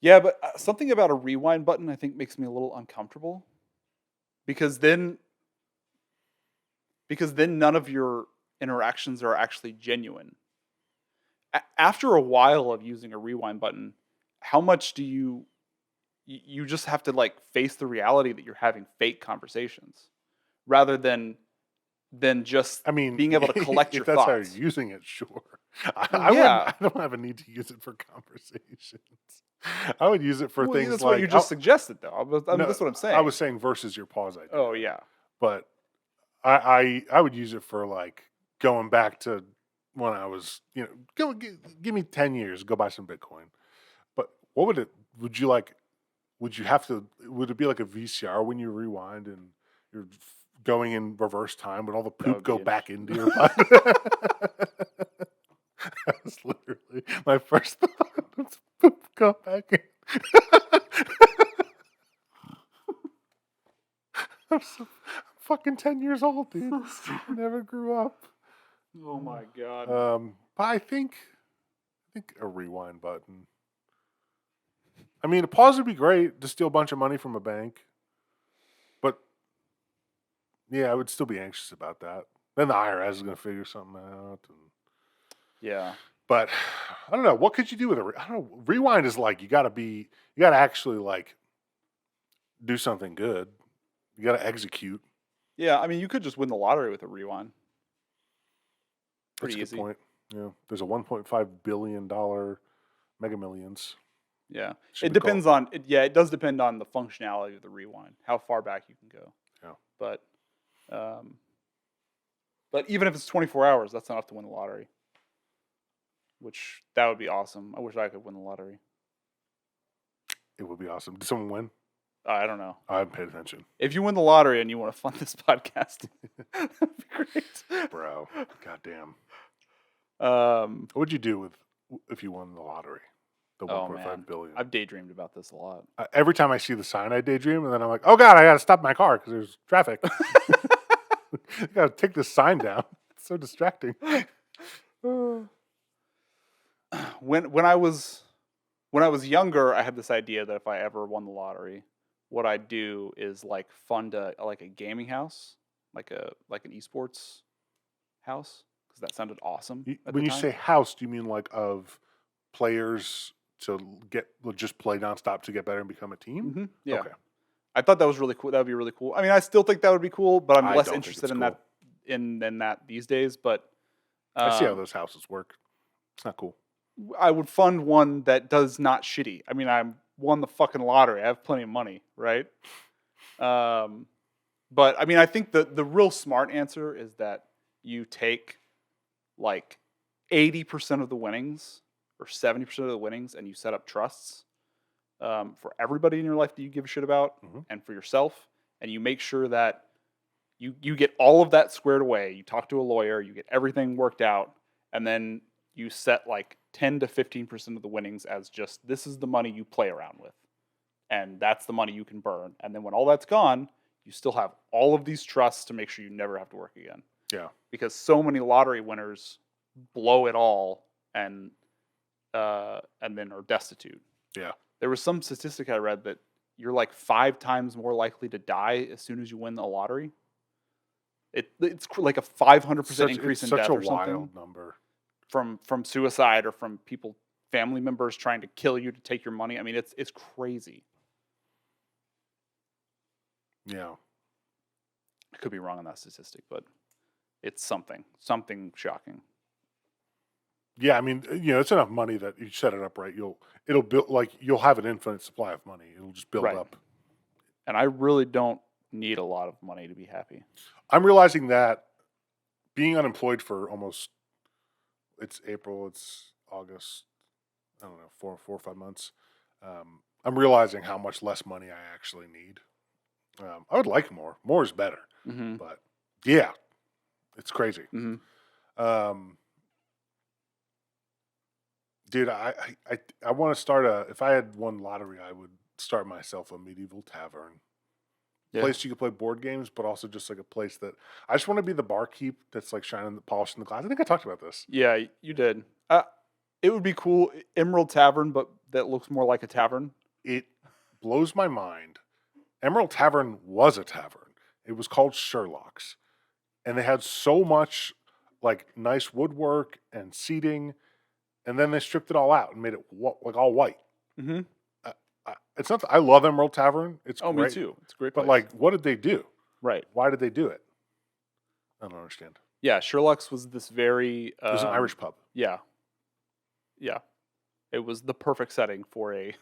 Yeah, but something about a rewind button I think makes me a little uncomfortable because then none of your interactions are actually genuine. After a while of using a rewind button, how much do you just have to like face the reality that you're having fake conversations rather than just being able to collect your if that's thoughts. how you're using it, sure. Yeah. I don't have a need to use it for conversations. I would use it for things that's like what you just suggested, though. That's what I'm saying. I was saying versus your pause idea. Oh yeah, but I would use it for like going back to when I was, give me 10 years, go buy some Bitcoin. But what would it? Would you like? Would you have to? Would it be like a VCR when you rewind and you're going in reverse time? Would all the poop go back into your butt? That was literally my first thought. Was poop go back in. I'm fucking 10 years old, dude. Never grew up. Oh my god. But I think think a rewind button. I mean, a pause would be great to steal a bunch of money from a bank, but yeah, I would still be anxious about that. Then the IRS is going to figure something out. Yeah. But I don't know. What could you do with I don't know. Rewind is like you got to actually like do something good. You got to execute. Yeah, I mean, you could just win the lottery with a rewind. That's Pretty a good easy. point. Yeah, there's a $1.5 billion Mega Millions. Yeah. Should It be called. depends on it does depend on the functionality of the rewind, how far back you can go. Yeah. But even if it's 24 hours, that's enough to win the lottery. Which that would be awesome. I wish I could win the lottery. It would be awesome. Did someone win? I don't know. I haven't paid attention. If you win the lottery and you want to fund this podcast, that'd be great. Bro, goddamn. Um, What would you do with if you won the lottery? The oh 1.5 man, billion. I've daydreamed about this a lot. Every time I see the sign, I daydream, and then I'm like, oh god, I gotta stop my car because there's traffic. I gotta take this sign down. It's so distracting. When I was younger, I had this idea that if I ever won the lottery, what I'd do is like fund a gaming house, like an esports house, because that sounded awesome. When you say house, do you mean like of players to just play nonstop to get better and become a team? Mm-hmm. Yeah. Okay. I thought that was really cool. That would be really cool. I mean, I still think that would be cool, but I'm I less don't think interested it's in cool. that in that these days. But I see how those houses work. It's not cool. I would fund one that does not shitty. I mean, I won the fucking lottery. I have plenty of money, right? But I mean, I think the real smart answer is that you take like 80% of the winnings or 70% of the winnings, and you set up trusts for everybody in your life that you give a shit about, and for yourself, and you make sure that you get all of that squared away. You talk to a lawyer, you get everything worked out, and then you set like 10 to 15% of the winnings as just this is the money you play around with, and that's the money you can burn. And then when all that's gone, you still have all of these trusts to make sure you never have to work again. Yeah. Because so many lottery winners blow it all and then are destitute. Yeah. There was some statistic I read that you're like 5 times more likely to die as soon as you win the lottery. It's like a 500% increase in death or something. Such a wild number. From suicide or from family members trying to kill you to take your money. I mean, it's crazy. Yeah. I could be wrong on that statistic, but it's something shocking. Yeah, I mean, it's enough money that you set it up right. It'll build like you'll have an infinite supply of money. It'll just build up. And I really don't need a lot of money to be happy. I'm realizing that being unemployed for almost it's April, it's August, I don't know, 4 or 5 months. I'm realizing how much less money I actually need. I would like more. More is better. Mm-hmm. But yeah, it's crazy. Mm-hmm. Dude, I want to start if I had won lottery, I would start myself a medieval tavern. Yeah. Place you could play board games, but also just like a place that I just want to be the barkeep that's like polishing the glass. I think I talked about this. Yeah, you did. It would be cool, Emerald Tavern, but that looks more like a tavern. It blows my mind. Emerald Tavern was a tavern. It was called Sherlock's, and they had so much like nice woodwork and seating, and then they stripped it all out and made it like all white. Mm-hmm. It's not. I love Emerald Tavern. It's great. Me too. It's a great place. But like, what did they do? Right. Why did they do it? I don't understand. Yeah, Sherlock's was this very. It was an Irish pub. Yeah. Yeah. It was the perfect setting for a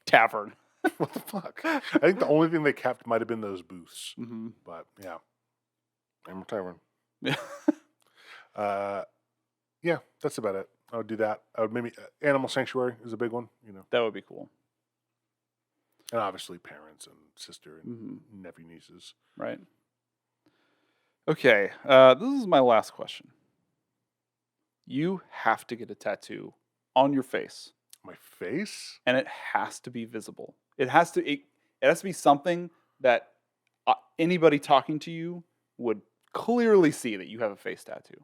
tavern. What the fuck? I think the only thing they kept might have been those booths. Mm-hmm. But yeah, Emerald Tavern. Yeah. Yeah, that's about it. I would do that. I would maybe Animal Sanctuary is a big one. That would be cool. And obviously parents and sister and Mm-hmm. nephew, nieces. Right. Okay. This is my last question. You have to get a tattoo on your face. My face? And it has to be visible. It has to be something that anybody talking to you would clearly see that you have a face tattoo.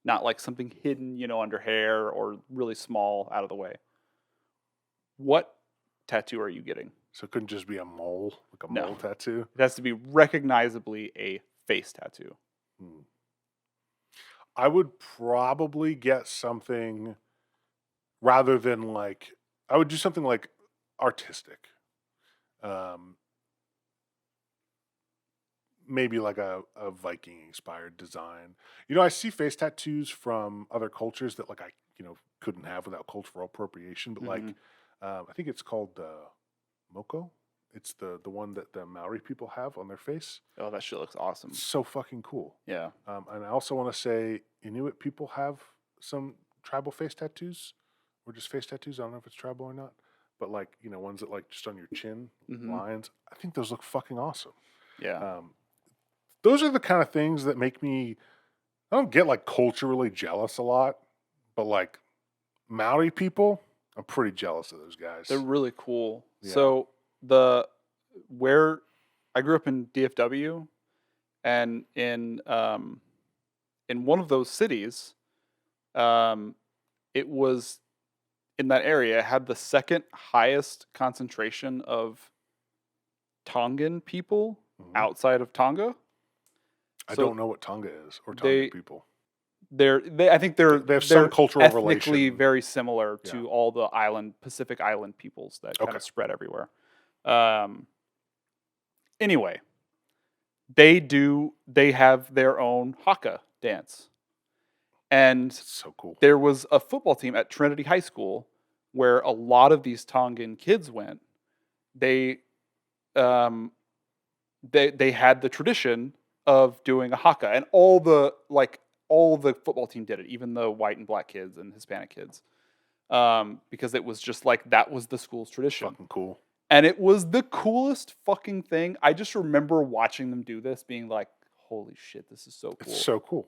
not like something hidden, under hair or really small out of the way. What tattoo are you getting? So it couldn't just be a mole, like a No. mole tattoo. It has to be recognizably a face tattoo. Hmm. I would probably get something rather than like I would do something like artistic. Um, maybe like a Viking inspired design. I see face tattoos from other cultures that like I couldn't have without cultural appropriation. But Mm-hmm. like I think it's called moko. It's the one that the Maori people have on their face. Oh, that shit looks awesome. It's so fucking cool. Yeah. And I also want to say Inuit people have some tribal face tattoos, or just face tattoos. I don't know if it's tribal or not, but like ones that like just on your chin Mm-hmm. lines. I think those look fucking awesome. Yeah. Those are the kind of things that make me. I don't get like culturally jealous a lot, but like Maori people, I'm pretty jealous of those guys. They're really cool. Yeah. So where I grew up in DFW, and in one of those cities, it was in that area had the second highest concentration of Tongan people outside of Tonga. I So don't know what Tonga is or Tongan people. I think They have some cultural ethnically relation. very similar Yeah. to all the Pacific Island peoples that kind Okay. of spread everywhere. Anyway, they have their own haka dance. And It's so cool. there was a football team at Trinity High School where a lot of these Tongan kids went. They they had the tradition of doing a haka, and all the football team did it, even the white and black kids and Hispanic kids, because it was just like that was the school's tradition. Fucking cool. And it was the coolest fucking thing. I just remember watching them do this, being like, "Holy shit, this is so cool!" It's so cool.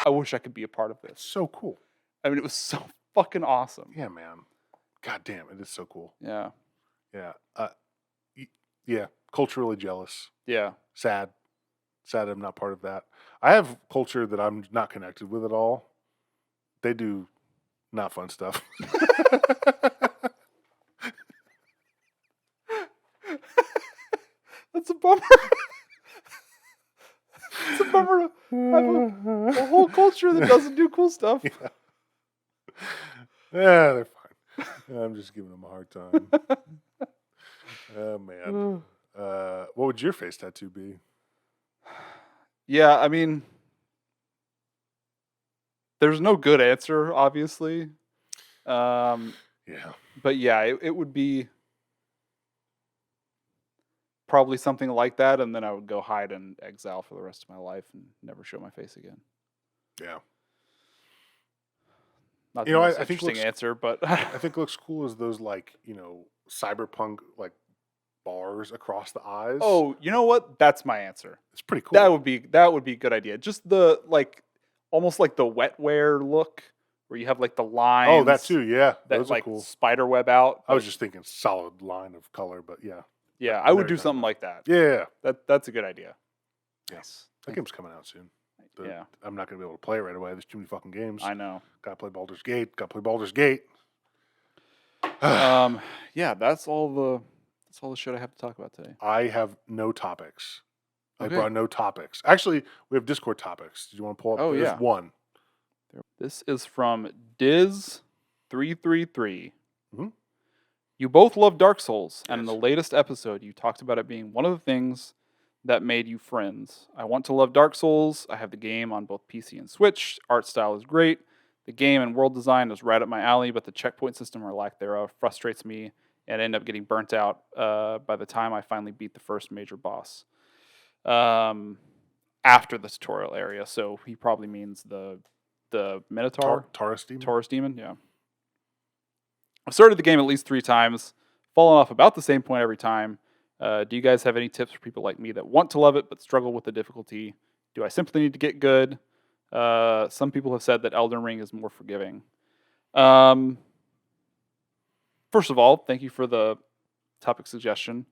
I wish I could be a part of this. So cool. I mean, it was so fucking awesome. Yeah, man. God damn, it is so cool. Yeah. Yeah. Yeah. Culturally jealous. Yeah. Sad I'm not part of that. I have culture that I'm not connected with at all. They do not fun stuff. That's a bummer. It's a bummer to have a whole culture that doesn't do cool stuff. Yeah. Yeah, they're fine. Yeah, I'm just giving them a hard time. Oh man. What would your face tattoo be? Yeah, I mean, there's no good answer, obviously. Yeah. But yeah, it would be probably something like that, and then I would go hide in exile for the rest of my life and never show my face again. Yeah. Not the most interesting answer, but I think looks cool is those like, cyberpunk like bars across the eyes. oh, you know what? That's my answer. It's pretty cool. That would be a good idea. Just the almost like the wetware look, where you have like the lines. Oh, that too, yeah. That Those are like cool. spider web out. I was just thinking solid line of color, but yeah. Yeah, I would do something like that. Yeah. That's a good idea. Yes. That game's coming out soon. Yeah. I'm not going to be able to play it right away. There's too many fucking games. I know. Got to play Baldur's Gate. Yeah, that's all the shit I have to talk about today. I have no topics. Okay. I brought no topics. Actually, we have Discord topics. Do you want to pull up? Oh, There's yeah. one. This is from Diz333. Mhm. You both love Dark Souls, and in Yes. the latest episode, you talked about it being one of the things that made you friends. I want to love Dark Souls. I have the game on both PC and Switch. Art style is great. The game and world design is right up my alley, but the checkpoint system or lack thereof frustrates me and I end up getting burnt out by the time I finally beat the first major boss. after the tutorial area, so he probably means the Minotaur, Taurus demon. Taurus demon. Yeah, I've started the game at least 3 times, fallen off about the same point every time. Do you guys have any tips for people like me that want to love it but struggle with the difficulty? Do I simply need to get good? Some people have said that Elden Ring is more forgiving. Um, First of all, thank you for the topic suggestion.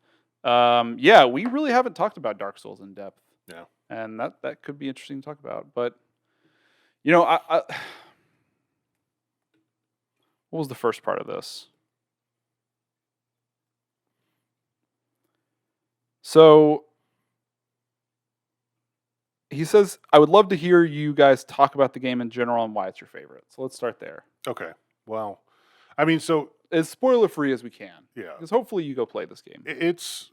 Yeah, we really haven't talked about Dark Souls in depth, Yeah. and that could be interesting to talk about. But you know, I what was the first part of this? So he says, I would love to hear you guys talk about the game in general and why it's your favorite. So let's start there. Okay. Well, I mean, so As spoiler free as we can. yeah, Because hopefully you go play this game. it's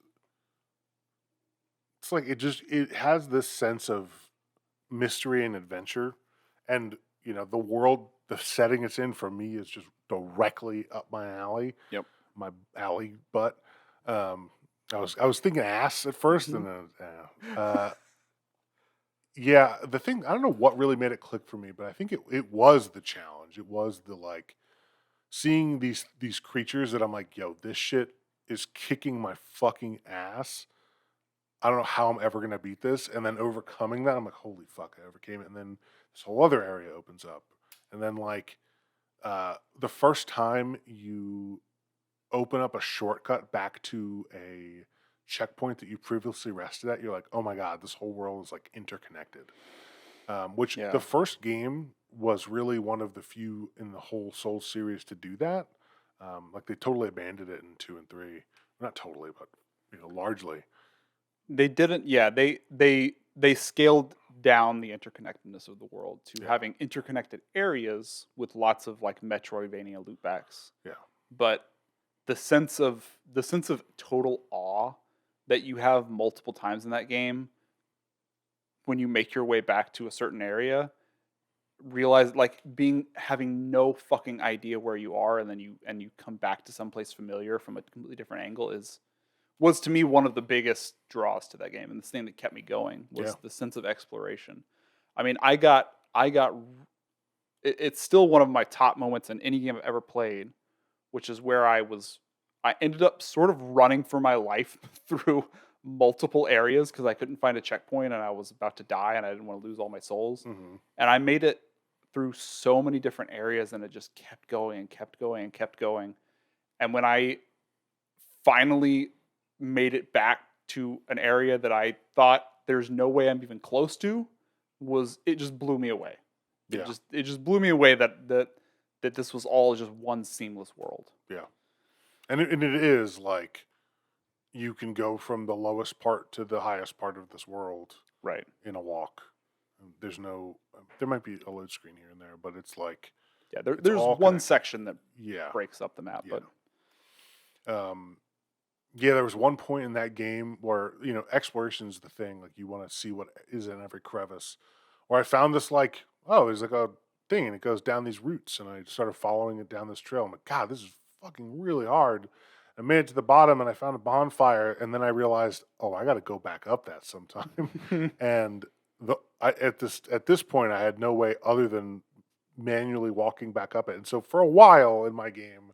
like it has this sense of mystery and adventure, and the world, the setting it's in for me is just directly up my alley. Yep. My alley butt. I was thinking ass at 1st and then yeah, the thing, I don't know what really made it click for me, but I think it was the challenge. It was the like seeing these creatures that I'm like, yo, this shit is kicking my fucking ass. I don't know how I'm ever gonna beat this, and then overcoming that, I'm like, holy fuck, I overcame it, and then this whole other area opens up, and then like the first time you open up a shortcut back to a checkpoint that you previously rested at, you're like, oh my god, this whole world is like interconnected. Which Yeah. the first game was really one of the few in the whole Souls series to do that. Like they totally abandoned it in 2 and 3. Not totally, but largely. They didn't. Yeah, they scaled down the interconnectedness of the world to Yeah. having interconnected areas with lots of like Metroidvania loopbacks. Yeah. But the sense of total awe that you have multiple times in that game when you make your way back to a certain area, realize like having no fucking idea where you are, and then you come back to someplace familiar from a completely different angle was to me one of the biggest draws to that game, and the thing that kept me going was Yeah. the sense of exploration. I mean, it's still one of my top moments in any game I've ever played, which is where I ended up sort of running for my life through multiple areas because I couldn't find a checkpoint and I was about to die and I didn't want to lose all my souls. Hmm. And I made it through so many different areas and it just kept going and kept going and kept going. And when I finally made it back to an area that I thought there's no way I'm even close to, it just blew me away. Yeah. It just blew me away that this was all just one seamless world. Yeah. And it is like you can go from the lowest part to the highest part of this world Right. in a walk. There's no, there might be a load screen here and there, but it's like, Yeah, it's there's all one connected. section that Yeah. breaks up the map, Yeah. but Yeah, there was one point in that game where, exploration is the thing. Like you want to see what is in every crevice. Where I found this like, oh, there's like a thing and it goes down these routes, and I started following it down this trail. I'm like, God, this is fucking really hard. I made it to the bottom and I found a bonfire, and then I realized, oh, I got to go back up that sometime. And at this point, I had no way other than manually walking back up it. And so for a while in my game,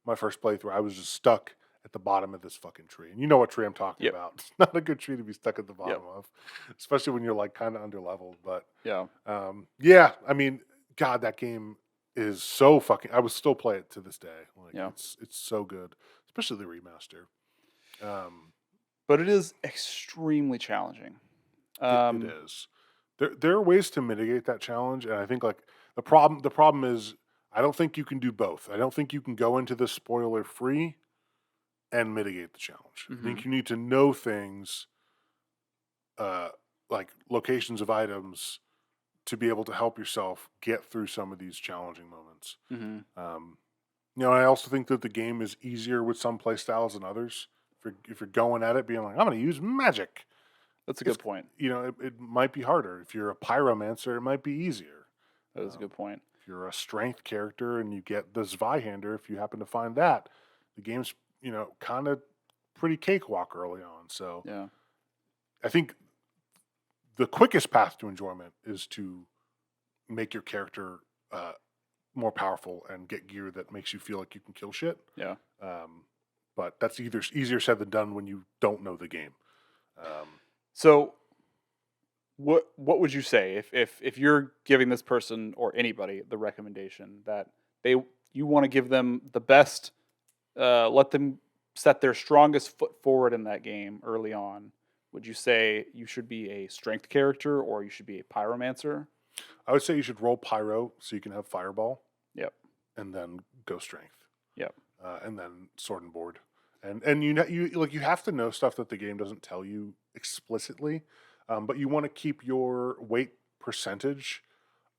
my first playthrough, I was just stuck at the bottom of this fucking tree. And you know what tree I'm talking Yep. about. It's not a good tree to be stuck at the bottom Yep. of, especially when you're like kind of underleveled. But yeah. yeah, I mean, God, that game is so fucking. I would still play it to this day. Like Yeah. it's so good, especially the remaster. But it is extremely challenging. It is. There are ways to mitigate that challenge, and I think like the problem is I don't think you can do both. I don't think you can go into this spoiler free and mitigate the challenge. I think you need to know things, like locations of items, to be able to help yourself get through some of these challenging moments. I also think that the game is easier with some play styles than others. If you're going at it being like, I'm going to use magic, That's a good point. it might be harder. If you're a pyromancer, it might be easier. That is a good point. If you're a strength character and you get the Zweihander, if you happen to find that, the game's kind of pretty cakewalk early on. So Yeah. I think the quickest path to enjoyment is to make your character more powerful and get gear that makes you feel like you can kill shit. Yeah. Um, but that's either easier said than done when you don't know the game. So what would you say if you're giving this person or anybody the recommendation that you want to give them the best, let them set their strongest foot forward in that game early on? Would you say you should be a strength character or you should be a pyromancer? I would say you should roll pyro so you can have fireball, Yep. and then go strength, Yep. and then sword and board, and you have to know stuff that the game doesn't tell you explicitly, but you want to keep your weight percentage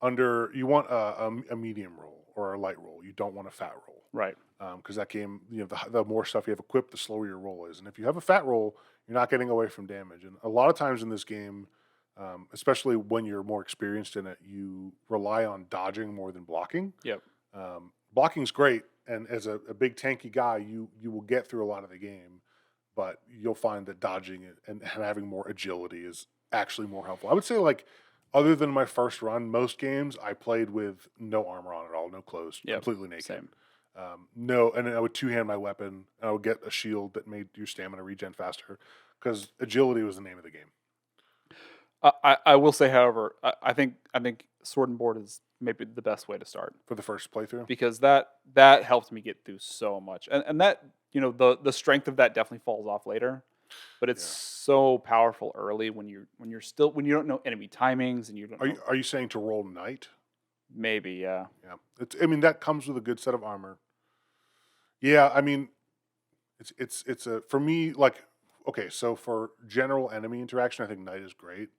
under. You want a medium roll or a light roll. You don't want a fat roll. Right. Because that game, the more stuff you have equipped, the slower your roll is. And if you have a fat roll, you're not getting away from damage. And a lot of times in this game, especially when you're more experienced in it, you rely on dodging more than blocking. Yep. Blocking's great, and as a big tanky guy, you will get through a lot of the game. But you'll find that dodging it and having more agility is actually more helpful. I would say, like, other than my first run, most games I played with no armor on at all, no clothes, Yep. completely naked. Same. No, and I would two-hand my weapon, and I would get a shield that made your stamina regen faster, because agility was the name of the game. I will say, however, I think sword and board is maybe the best way to start For the first playthrough. because that helped me get through so much, and that the strength of that definitely falls off later, but it's Yeah. so powerful early when you don't know enemy timings and you don't Are know. you saying to roll knight? Maybe, yeah. Yeah, I mean, that comes with a good set of armor. Yeah, I mean, it's a for me, like, okay, so for general enemy interaction, I think knight is great.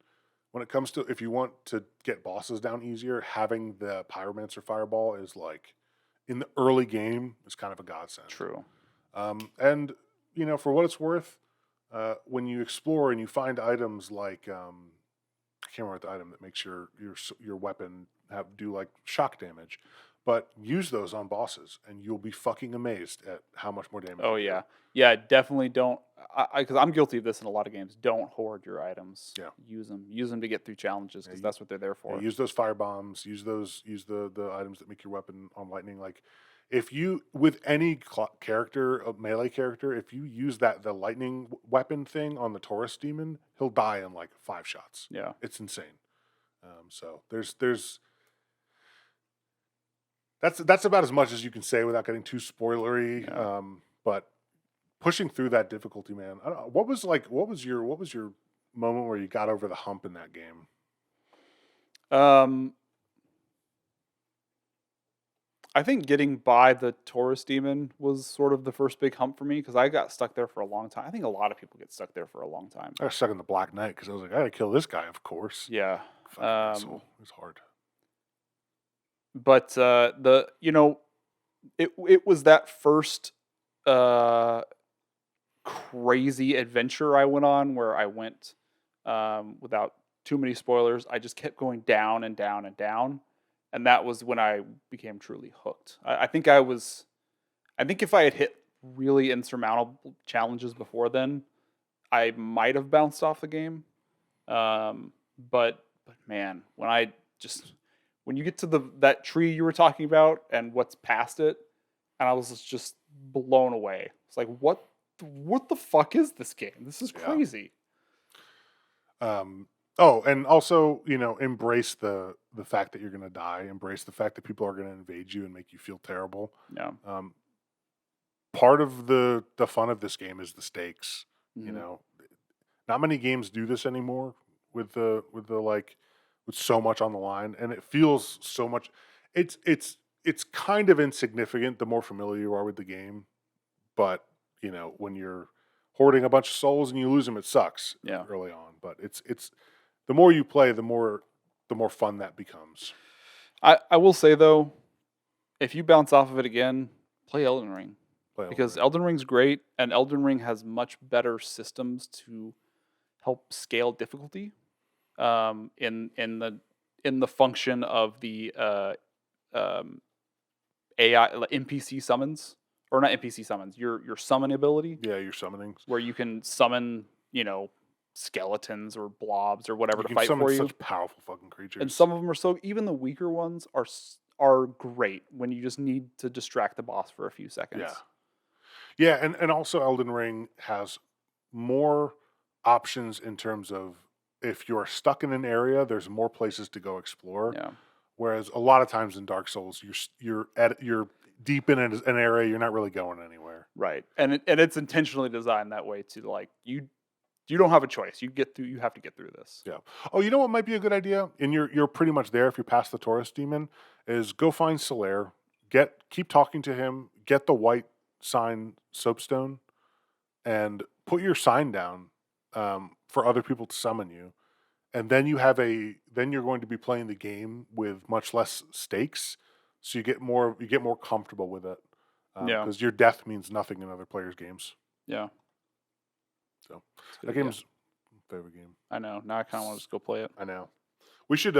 When it comes to, if you want to get bosses down easier, having the pyromancer fireball is, like, in the early game, is kind of a godsend. True. And for what it's worth, when you explore and you find items like, I can't remember the item that makes your weapon do like shock damage, but use those on bosses, and you'll be fucking amazed at how much more damage. Oh they do. yeah, yeah. Definitely don't. Because I'm guilty of this in a lot of games. Don't hoard your items. Yeah. Use them. Use them to get through challenges because you- that's what they're there Yeah, for. use those fire bombs. Use the items that make your weapon on lightning. Like, if you, with any character, a melee character, if you use the lightning weapon thing on the Taurus demon, he'll die in like 5 shots. Yeah. It's insane. So there's that's about as much as you can say without getting too spoilery. Yeah. But pushing through that difficulty, man. I don't know, what was your moment where you got over the hump in that game? I think getting by the Taurus demon was sort of the first big hump for me because I got stuck there for a long time. I think a lot of people get stuck there for a long time. I was stuck in the Black Knight because I was like, I gotta kill this guy, of course. Yeah. Fucking asshole. It was hard. But it was that first crazy adventure I went on where I went without too many spoilers. I just kept going down and down and down, and that was when I became truly hooked. I think if I had hit really insurmountable challenges before then, I might have bounced off the game. But man, when you get to that tree you were talking about and what's past it, and I was just blown away. It's like, what the fuck is this game? This is Yeah. crazy. Oh, and also, embrace the fact that you're gonna die. Embrace the fact that people are gonna invade you and make you feel terrible. Yeah. Part of the fun of this game is the stakes. Mhm. Not many games do this anymore with the like, with so much on the line, and it feels so much. It's kind of insignificant the more familiar you are with the game, but when you're hoarding a bunch of souls and you lose them, it sucks. Yeah. Early on, but it's the more you play, the more fun that becomes. I will say though, if you bounce off of it again, play Elden Ring. Play Because Elden Ring. Elden Ring's great, and Elden Ring has much better systems to help scale difficulty. In the function of the AI NPC summons, or not NPC summons, your summon ability, Yeah, your summonings. where you can summon skeletons or blobs or whatever You to can fight summon for you. such powerful fucking And creatures. some of them are so even the weaker ones are great when you just need to distract the boss for a few Yeah. seconds. Yeah, and also Elden Ring has more options in terms of if you're stuck in an area, there's more places to go explore. Yeah. Whereas a lot of times in Dark Souls, you're deep in an area, you're not really going anywhere. Right. And it's intentionally designed that way to like you don't have a choice. You have to get through this. Yeah. Oh, you know what might be a good idea? And you're pretty much there if you pass the Taurus demon, is go find Solaire, keep talking to him, get the white sign soapstone, and put your sign down for other people to summon you. And then then you're going to be playing the game with much less stakes, so you get more comfortable with it Yeah. because your death means nothing in other players' games. Yeah. So It's a good that idea. game's my favorite game. I know. Now I kind of want to just go play it. I know. We should do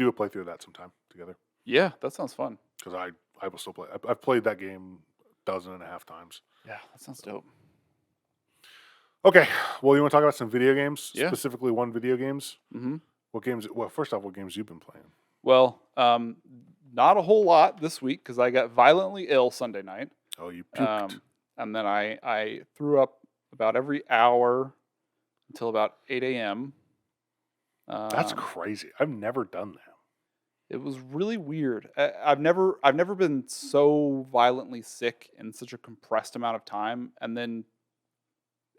a playthrough of that sometime together Yeah, that sounds fun. because I will still play. I've played that game a dozen and a half times. Yeah, that sounds dope. Okay, well, you want to talk about some video games, Yeah. specifically one video games? Mm-hmm. What games? Well, first off, what games you've been playing? Well, not a whole lot this week because I got violently ill Sunday night. Oh, you puked. And then I threw up about every hour until about 8 a.m. That's crazy. I've never done that. It was really weird. I've never been so violently sick in such a compressed amount of time, and then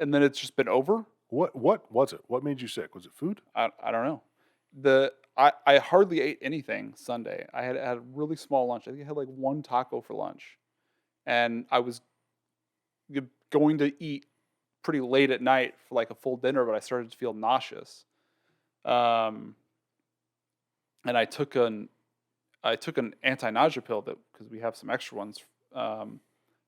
it's just been over. What was it? What made you sick? Was it food? I don't know. I hardly ate anything Sunday. I had a really small lunch. I think I had like one taco for lunch, and I was going to eat pretty late at night for like a full dinner, but I started to feel nauseous. And I took an anti-nausea pill that because we have some extra ones,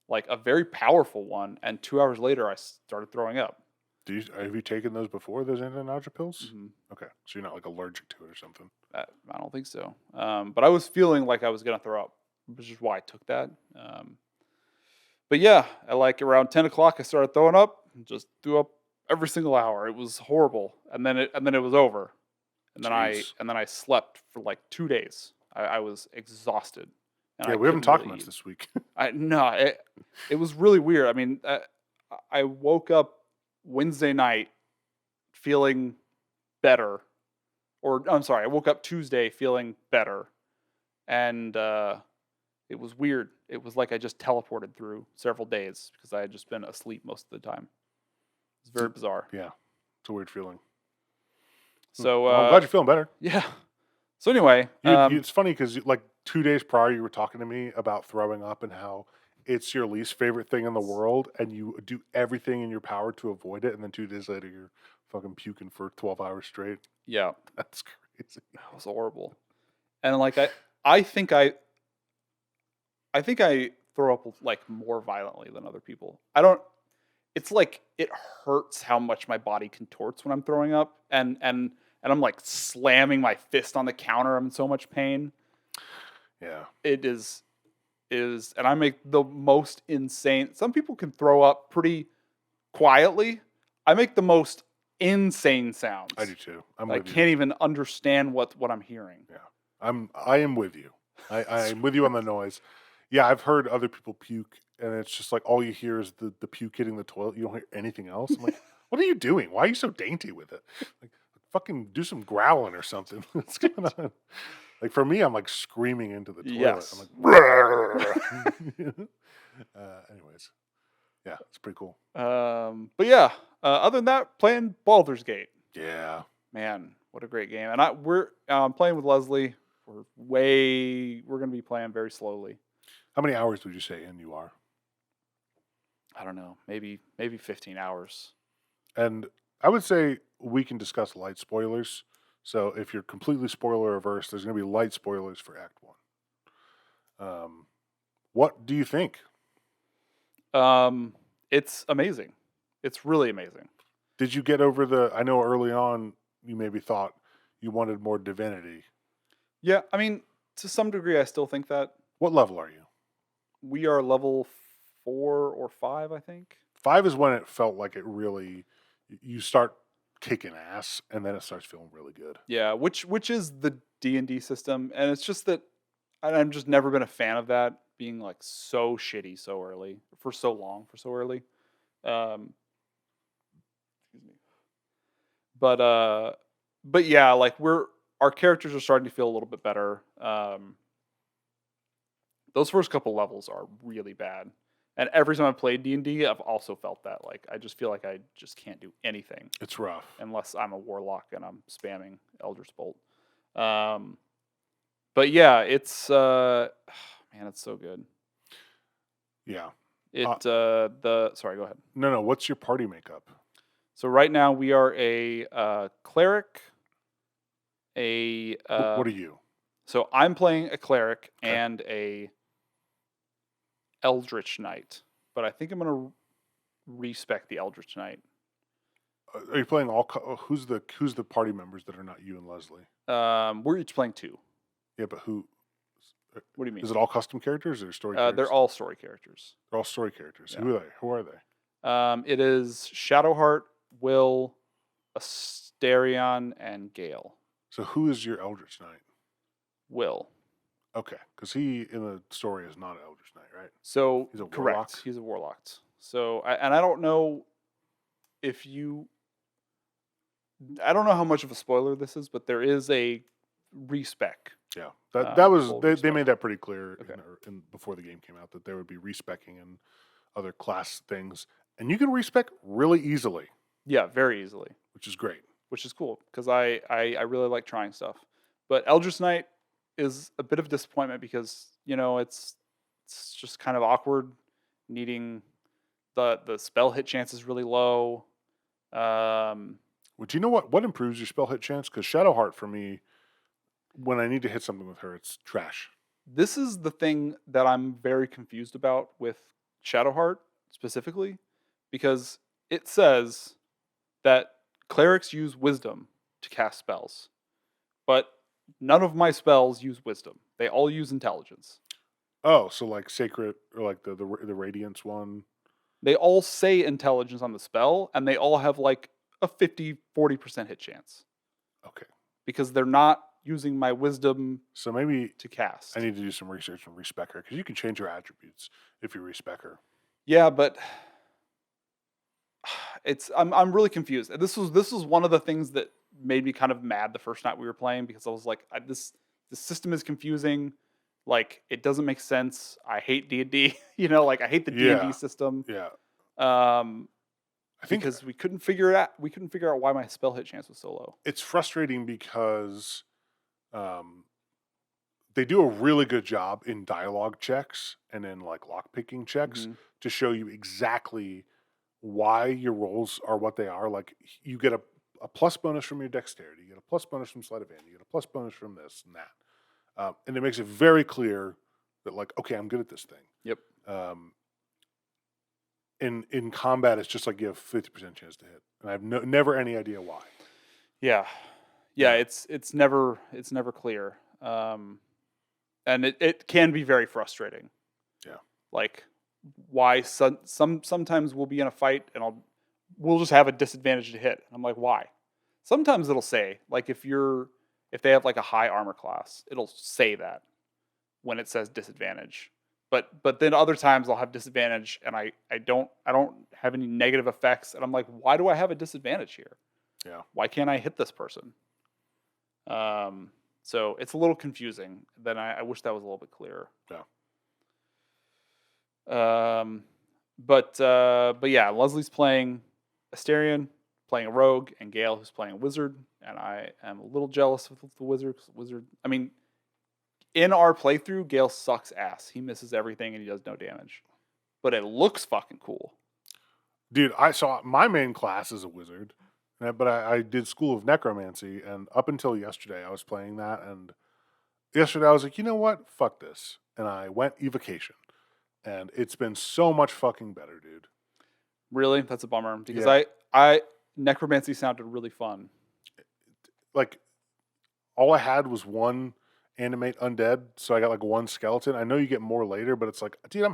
like a very powerful one. And 2 hours later, I started throwing up. Have you taken those before? Those anti-nausea pills? Mm-hmm. Okay, so you're not like allergic to it or something. I don't think so. But I was feeling like I was gonna throw up, which is why I took that. But yeah, at like around 10 o'clock, I started throwing up. And just threw up every single hour. It was horrible, and then it was over. And then Jeez. I slept for like 2 days. I was exhausted. And Yeah, I we haven't couldn't talked really much eat. this week. No, it was really weird. I mean, I woke up Wednesday night feeling better, or I'm sorry, I woke up Tuesday feeling better, and it was weird. It was like I just teleported through several days because I had just been asleep most of the time. It's very bizarre. Yeah, it's a weird feeling. So Well, I'm glad you're feeling better. yeah. So anyway, It's funny because like 2 days prior, you were talking to me about throwing up and how it's your least favorite thing in the world, and you do everything in your power to avoid it, and then 2 days later, you're fucking puking for 12 hours straight. yeah, That's crazy. it was horrible. And like I think I throw up like more violently than other people. I don't. It's like it hurts how much my body contorts when I'm throwing up, and I'm like slamming my fist on the counter. I'm in so much pain. Yeah. It is, and I make the most insane. Some people can throw up pretty quietly. I make the most insane sounds. I do too. I can't even understand what I'm hearing. Yeah. I am with you. I'm with you on the noise. Yeah, I've heard other people puke, and it's just like all you hear is the puke hitting the toilet. You don't hear anything else. I'm like, what are you doing? Why are you so dainty with it? Like, fucking do some growling or something. What's going on? Like for me, I'm like screaming into the toilet. Yes. I'm like, anyways, yeah, it's pretty cool. But yeah, other than that, playing Baldur's Gate. Yeah. Man, what a great game! And we're playing with Leslie. We're gonna be playing very slowly. How many hours would you say in you are? I don't know, maybe 15 hours. And I would say we can discuss light spoilers. So if you're completely spoiler averse, there's going to be light spoilers for Act 1. What do you think? It's amazing. It's really amazing. Did you get over I know early on you maybe thought you wanted more divinity. Yeah, I mean, to some degree, I still think that. What level are you? We are level 4 or 5, I think. 5 is when it felt like it really, you start kicking ass, and then it starts feeling really good. Yeah, which is the D&D system, and it's just that I'm just never been a fan of that being like so shitty so early for so long for so early. Um, excuse me. But but yeah, like our characters are starting to feel a little bit better. Those first couple levels are really bad. And every time I've played D&D, I've also felt that. Like I just feel like I just can't do anything It's rough. unless I'm a warlock and I'm spamming Eldritch Bolt. Um, but yeah, it's man, it's so good. Yeah. Sorry, go ahead. No. What's your party makeup? So right now we are a cleric, a What are you? so I'm playing a cleric Okay. and a Eldritch Knight, but I think I'm gonna respec the Eldritch Knight. Are you playing all? Who's the party members that are not you and Leslie? We're each playing 2. Yeah, but who? What do you mean? Is it all custom characters or story characters? They're all story characters. They're all story characters. Yeah. Who are they? It is Shadowheart, Will, Asterion, and Gale. So who is your Eldritch Knight? Will. Okay, because he in the story is not an Eldritch Knight, right? So He's a correct, warlock? he's a warlock. So I don't know if you. I don't know how much of a spoiler this is, but there is a respec. Yeah, that was full they respec. made that pretty clear Okay. in before the game came out that there would be respecking and other class things, and you can respec really easily, Yeah, very easily, which is great. which is cool because I really like trying stuff. But Eldritch Knight is a bit of a disappointment because it's just kind of awkward, needing the spell hit chance is really low. Well, do you know what improves your spell hit chance? Because Shadowheart for me, when I need to hit something with her, it's trash. This is the thing that I'm very confused about with Shadowheart specifically, because it says that clerics use wisdom to cast spells, but none of my spells use wisdom. They all use intelligence. Oh, so like sacred or like the radiance one. They all say intelligence on the spell, and they all have like a 40% hit chance Okay, because they're not using my wisdom so maybe to cast. I need to do some research on respec her because you can change her attributes if you respec her. Yeah, but I'm really confused. This was one of the things that made me kind of mad the first night we were playing because I was like, this system is confusing. Like it doesn't make sense. I hate D&D. Like I hate the Yeah. D&D system. Yeah, I think because we couldn't figure it out. We couldn't figure out why my spell hit chance was so low. it's frustrating because they do a really good job in dialogue checks and in like lockpicking checks Mhm. to show you exactly why your rolls are what they are. Like you get a plus bonus from your dexterity, you get a plus bonus from sleight of hand, you get a plus bonus from this and that, and it makes it very clear that like, okay, I'm good at this thing. Yep. In combat, it's just like you have 50% chance to hit, and I have never any idea why. Yeah. It's never clear. And it can be very frustrating. Yeah. Like why sometimes we'll be in a fight and we'll just have a disadvantage to hit. I'm like, why? Sometimes it'll say like if they have like a high armor class, it'll say that when it says disadvantage. But then other times I'll have disadvantage and I don't have any negative effects and I'm like, why do I have a disadvantage here? Yeah. Why can't I hit this person? So it's a little confusing. Then I wish that was a little bit clearer. Yeah. But yeah, Leslie's playing Asterion, playing a rogue, and Gale who's playing a wizard, and I am a little jealous of the wizard. I mean, in our playthrough, Gale sucks ass. He misses everything and he does no damage. But it looks fucking cool. Dude, I saw my main class is a wizard, but I did School of Necromancy, and up until yesterday, I was playing that, and yesterday I was like, you know what? Fuck this. And I went Evocation, and it's been so much fucking better, dude. Really? That's a bummer. Because Yeah. I Necromancy sounded really fun. Like, all I had was one animate undead, so I got like one skeleton. I know you get more later, but it's like, dude,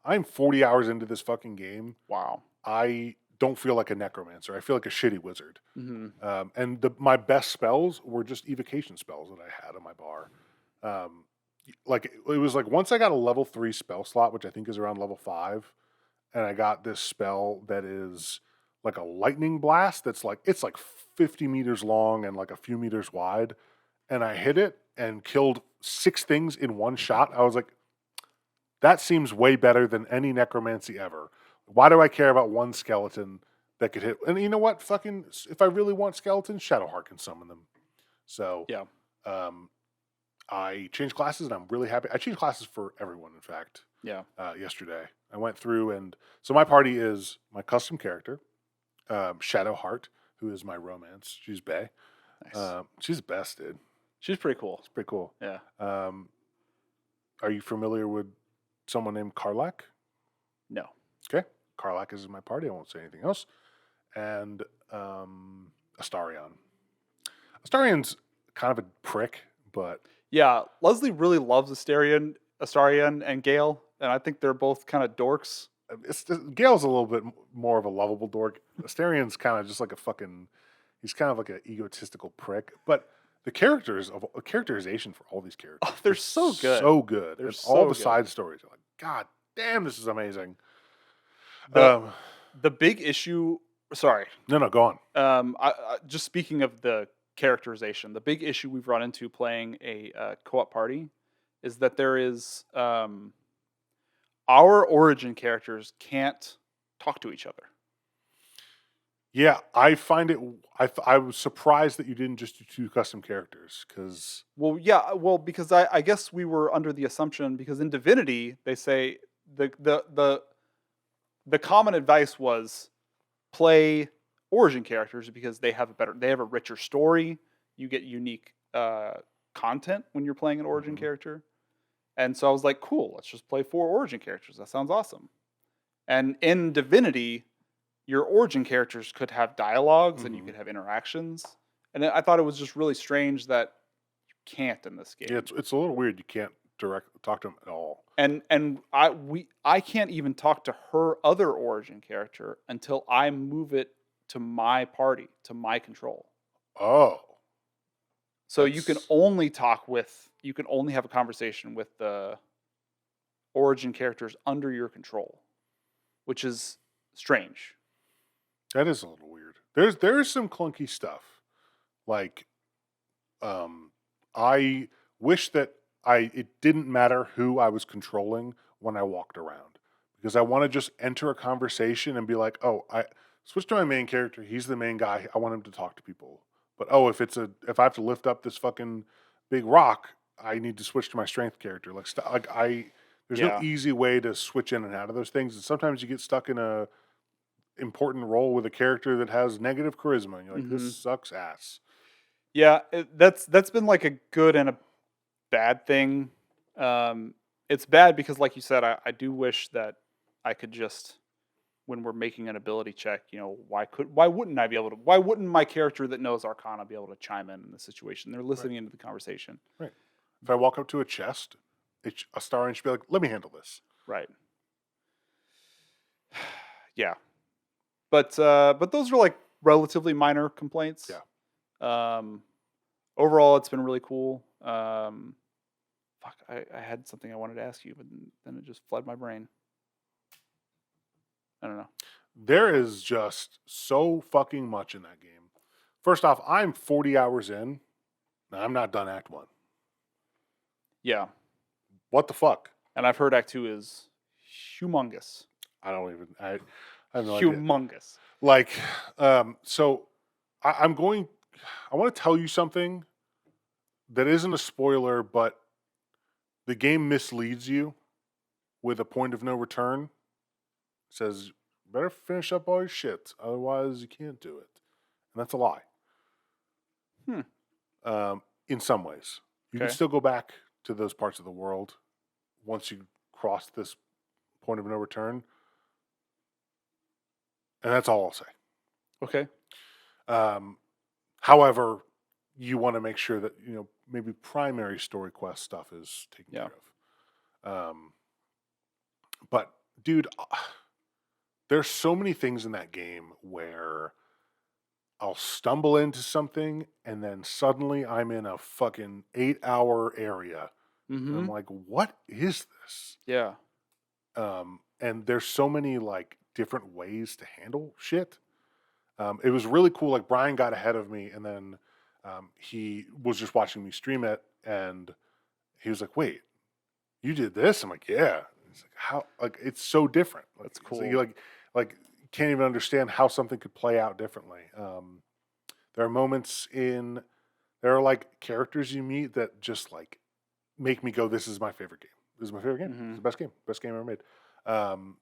I'm 40 hours into this fucking game. Wow. I don't feel like a necromancer. I feel like a shitty wizard. Mhm. And my best spells were just evocation spells that I had on my bar. Um, like it was like once I got a level 3 spell slot, which I think is around level 5, and I got this spell that is like a lightning blast that's like it's like 50 meters long and like a few meters wide, and I hit it and killed 6 things in one shot. I was like, that seems way better than any necromancy ever. Why do I care about one skeleton that could hit? And you know what? Fucking, if I really want skeletons, Shadowheart can summon them. So, Yeah. um, I changed classes and I'm really happy. I changed classes for everyone, in fact, Yeah. yesterday. I went through and so my party is my custom character, Shadowheart, who is my romance. She's Bae. Nice. She's the best, dude. She's pretty cool. It's pretty cool. Yeah. Are you familiar with someone named Karlak? No. Okay. Karlak is in my party. I won't say anything else. And Astarion. Astarion's kind of a prick, but Yeah, Leslie really loves Astarion and Gale, and I think they're both kind of dorks. Gale's a little bit more of a lovable dork. Astarion's kind of just like a fucking. He's kind of like an egotistical prick. But the characterization for all these characters, Oh, they're so good. so good. They're And so all the good. side stories are like, God damn, this is amazing. The the big issue. Sorry. No, go on. Just speaking of the characterization, the big issue we've run into playing a co-op party is that there is our origin characters can't talk to each other. Yeah, I find it. I was surprised that you didn't just do 2 custom characters because Well, yeah, because I guess we were under the assumption because in Divinity they say the common advice was play origin characters because they have a richer story. You get unique content when you're playing an origin character. And so I was like, cool, let's just play 4 origin characters. That sounds awesome. And in Divinity, your origin characters could have dialogues and you could have interactions. And I thought it was just really strange that you can't in this game. yeah, it's a little weird. You can't talk to them at all. And I can't even talk to her other origin character until I move it to my party, to my control. Oh, So you can only have a conversation with the origin characters under your control, which is strange. that is a little weird. There's some clunky stuff. Like, I wish that it didn't matter who I was controlling when I walked around because I want to just enter a conversation and be like, oh, I switch to my main character. He's the main guy. I want him to talk to people. But oh, if I have to lift up this fucking big rock, I need to switch to my strength character. There's no Yeah. easy way to switch in and out of those things. And sometimes you get stuck in a important role with a character that has negative charisma. And you're like, this sucks ass. Yeah, that's been like a good and a bad thing. It's bad because, like you said, I do wish that I could just, when we're making an ability check, why wouldn't I be able to? Why wouldn't my character that knows Arcana be able to chime in the situation? They're listening into the conversation. Right. If I walk up to a chest, a star should be like, let me handle this. Right. Yeah. But those are like relatively minor complaints. Yeah. Overall, it's been really cool. Fuck, I had something I wanted to ask you, but then it just fled my brain. I don't know. There is just so fucking much in that game. First off, I'm 40 hours in, and I'm not done Act 1. Yeah. What the fuck? And I've heard Act 2 is humongous. I have no idea. Humongous. Like, so I want to tell you something that isn't a spoiler, but the game misleads you with a point of no return. It says, better finish up all your shit, otherwise you can't do it. And that's a lie. In some ways. You can still go back to those parts of the world once you cross this point of no return. And that's all I'll say. Okay. However, you want to make sure that, maybe primary story quest stuff is taken care of. But, dude, there's so many things in that game where I'll stumble into something and then suddenly I'm in a fucking 8-hour area. And I'm Mm-hmm. like, what is this? Yeah. And there's so many like different ways to handle shit. It was really cool. Like Brian got ahead of me, and then he was just watching me stream it, and he was like, "Wait, you did this?" I'm like, "Yeah." It's like how like it's so different. Like That's so you cool. like can't even understand how something could play out differently. There are moments in there are like characters you meet that just like make me go, "This is my favorite game. This is my favorite game. This is Mm-hmm. the best game ever made." Um,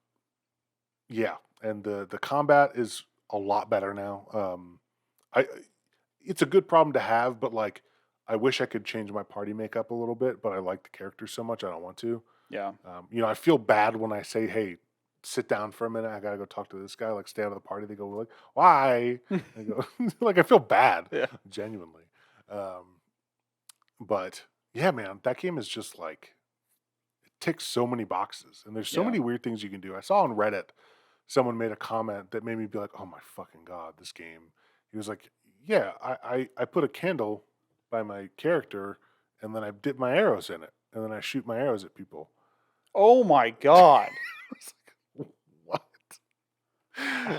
yeah, and the combat is a lot better now. I it's a good problem to have, but like I wish I could change my party makeup a little bit, but I like the characters so much I don't want to. Yeah. I feel bad when I say, "Hey, sit down for a minute. I gotta go talk to this guy." Like, stay out of the party. They go like, "Why?" I go like I feel bad, Yeah. genuinely. Um, but yeah, man, that game is just like it ticks so many boxes, and there's so Yeah. many weird things you can do. I saw on Reddit someone made a comment that made me be like, "Oh my fucking god, this game." He was like, "Yeah, I put a candle by my character, and then I dip my arrows in it, and then I shoot my arrows at people." Oh my god. I was like, what?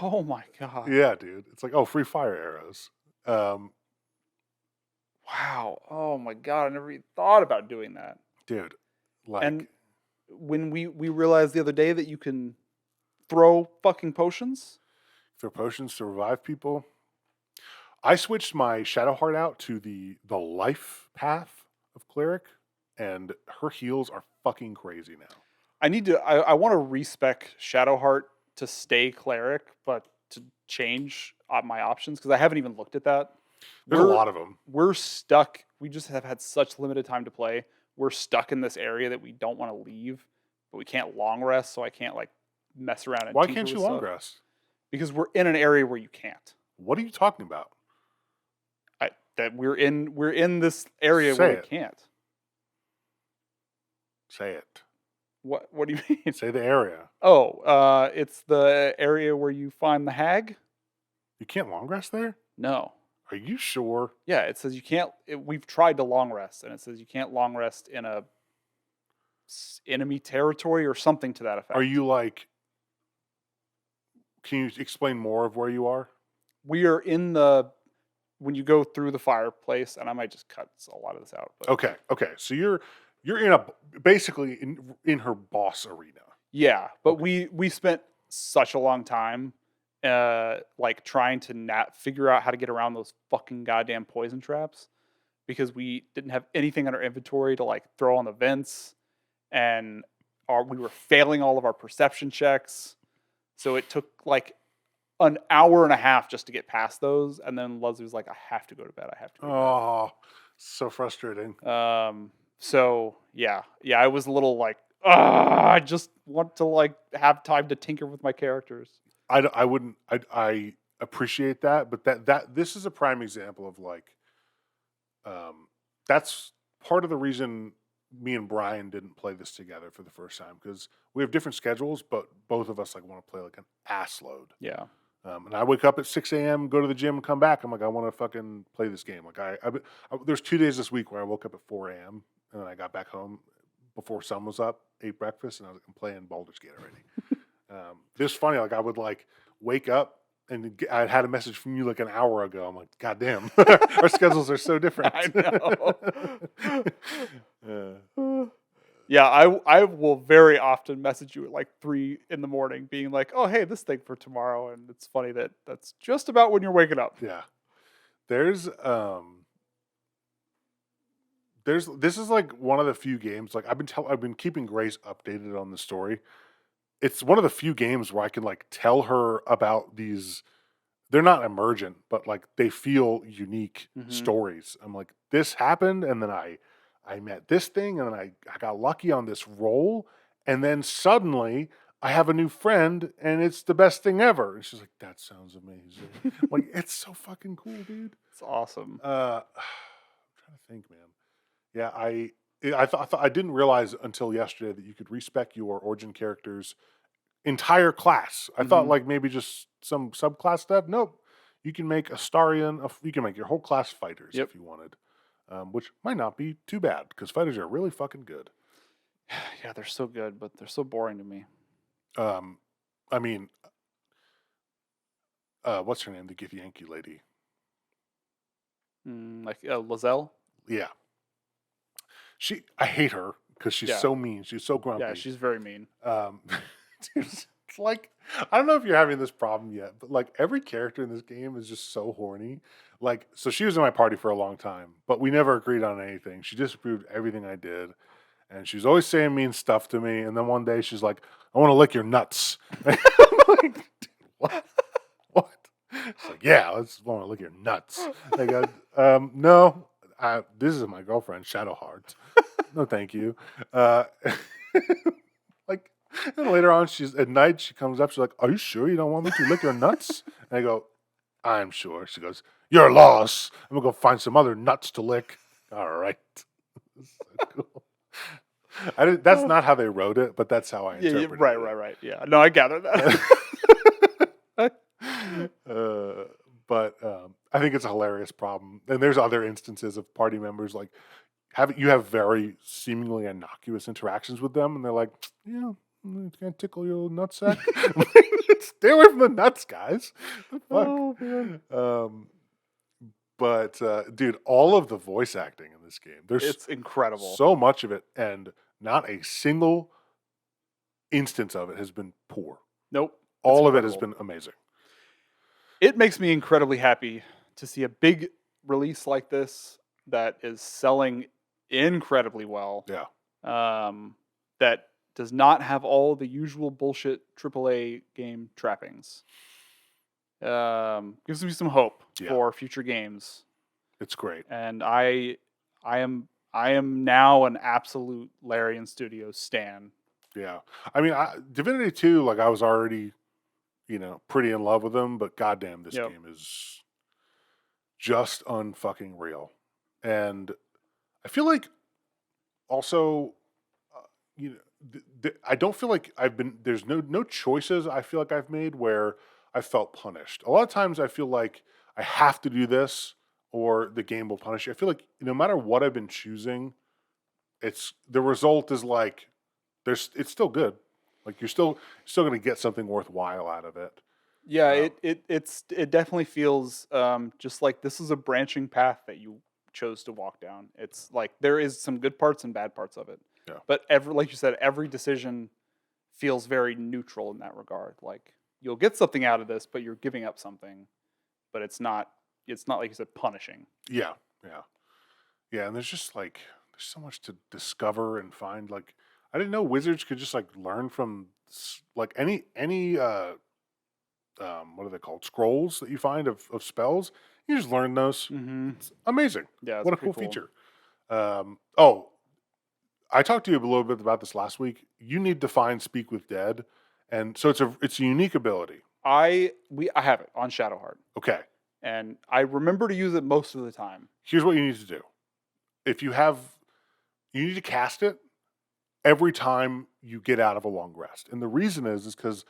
Oh my god. Yeah, dude. It's like, oh, free fire arrows. Um, Wow. Oh my god. I never even thought about doing that. dude, And like when we realized the other day that you can throw fucking potions. throw potions to revive people. I switched my Shadowheart out to the life path of cleric, and her heals are fucking crazy now. I want to respec Shadowheart to stay cleric, but to change my options because I haven't even looked at that. There's a We're lot of them. we're stuck. We just have had such limited time to play. We're stuck in this area that we don't want to leave, but we can't long rest, so I can't like mess around and Why tinker can't you with long stuff rest? because we're in an area where you can't. What are you talking about? That we're in this area where Say we it. can't. Say it. What do you mean? Say the area. Oh, it's the area where you find the hag? You can't long rest there? No. Are you sure? Yeah, it says you can't. We've tried to long rest, and it says you can't long rest in a enemy territory or something to that Are effect. you like can you explain more of where you are? We are in the when you go through the fireplace, and I might just cut a lot of this out, but Okay. Okay. So you're in a basically in her boss arena. yeah, but Okay. we spent such a long time, like trying to figure out how to get around those fucking goddamn poison traps because we didn't have anything in our inventory to like throw on the vents, and we were failing all of our perception checks. So it took like an hour and a half just to get past those, and then Leslie was like, "I have to go to bed. I have to go to Oh, so frustrating. bed." So yeah, I was a little like, I just want to like have time to tinker with my characters. I wouldn't I appreciate that, but that this is a prime example of like that's part of the reason me and Brian didn't play this together for the first time because we have different schedules, but both of us like want to play like an ass load. Yeah, And I wake up at 6 a.m., go to the gym, and come back. I'm like, I want to fucking play this game. Like there's 2 days this week where I woke up at 4 a.m. and then I got back home before sun was up, ate breakfast, and I was like, I'm playing Baldur's Gate already. This is funny. Like I would like wake up and I had a message from you like an hour ago. I'm like, God damn, our schedules are so different. I know. Uh, Yeah, I will very often message you at like 3 in the morning, being like, "Oh, hey, this thing for tomorrow," and it's funny that that's just about when you're waking up. yeah, there's this is like one of the few games like I've been keeping Grace updated on the story. It's one of the few games where I can like tell her about these. They're not emergent, but like they feel unique Hmm. stories. I'm like, this happened, and then I met this thing, and then I got lucky on this roll, and then suddenly I have a new friend, and it's the best thing ever. And she's like, that sounds amazing. I'm like, it's so fucking cool, dude. It's awesome. I'm trying to think, man. Yeah, I thought I didn't realize until yesterday that you could respec your origin characters entire class. I thought Mhm. like maybe just some subclass stuff. Nope. You can make Astarion. You can make your whole class fighters Yep. if you wanted, which might not be too bad because fighters are really fucking good. Yeah, they're so good, but they're so boring to me. Um, I mean, what's her name? The Githyanki lady. Like Lizelle? Yeah, I hate her because she's Yeah. so mean. She's so Yeah, grumpy. she's very mean. Dude, it's like I don't know if you're having this problem yet, but like every character in this game is just so horny. Like, so she was in my party for a long time, but we never agreed on anything. She disapproved everything I did, and she's always saying mean stuff to me. And then one day she's like, "I want to lick your nuts." I'm like, "Dude, what? What?" It's like, "Yeah, I just want to lick your nuts." Like, no, this is my girlfriend, Shadowheart. No, thank you. Uh, like, and later on, she's at night. She comes up. She's like, "Are you sure you don't want me to lick your nuts?" And I go, "I'm sure." She goes, "You're lost. I'm gonna go find some other nuts to lick." All right. So cool. That's not how they wrote it, but that's how I Yeah, interpreted right, right, right. Yeah, no, I gather that. it. But I think it's a hilarious problem. And there's other instances of party members like you have very seemingly innocuous interactions with them, and they're like, "Yeah, it's gonna tickle your little nutsack." Stay away from the nuts, guys. The fuck. Oh man, But dude, all of the voice acting in this game, there's it's incredible. so much of it, and not a single instance of it has been poor. Nope, it's All of it has incredible. been amazing. It makes me incredibly happy to see a big release like this that is selling incredibly well. Yeah, That does not have all the usual bullshit AAA game trappings. Gives me some hope yeah, for future games, it's great. and I am now an absolute Larian Studios stan. Yeah, I mean, Divinity 2, like I was already, pretty in love with them, but goddamn, this Yep. game is just unfucking real. And I feel like also, you know, I don't feel like there's no choices I feel like I've made where I felt punished. A lot of times I feel like I have to do this or the game will punish you. I feel like no matter what I've been choosing, the result is like it's still good. Like you're still going to get something worthwhile out of it. Yeah, Um, it definitely feels just like this is a branching path that you chose to walk down. It's like there is some good parts and bad parts of it, yeah, but like you said, every decision feels very neutral in that regard. Like you'll get something out of this, but you're giving up something, but it's not like you said punishing. yeah, yeah, yeah. And there's just like there's so much to discover and find. Like I didn't know wizards could just like learn from like any what are they called, scrolls that you find of spells. You just learn those. Mm-hmm. It's amazing. Yeah, it's What a pretty cool cool. feature. Oh, I talked to you a little bit about this last week. You need to find Speak with Dead, and so it's a unique ability. I have it on Shadowheart, Okay, and I remember to use it most of the time. here's what you need to do. If you need to cast it every time you get out of a long rest, and the reason is because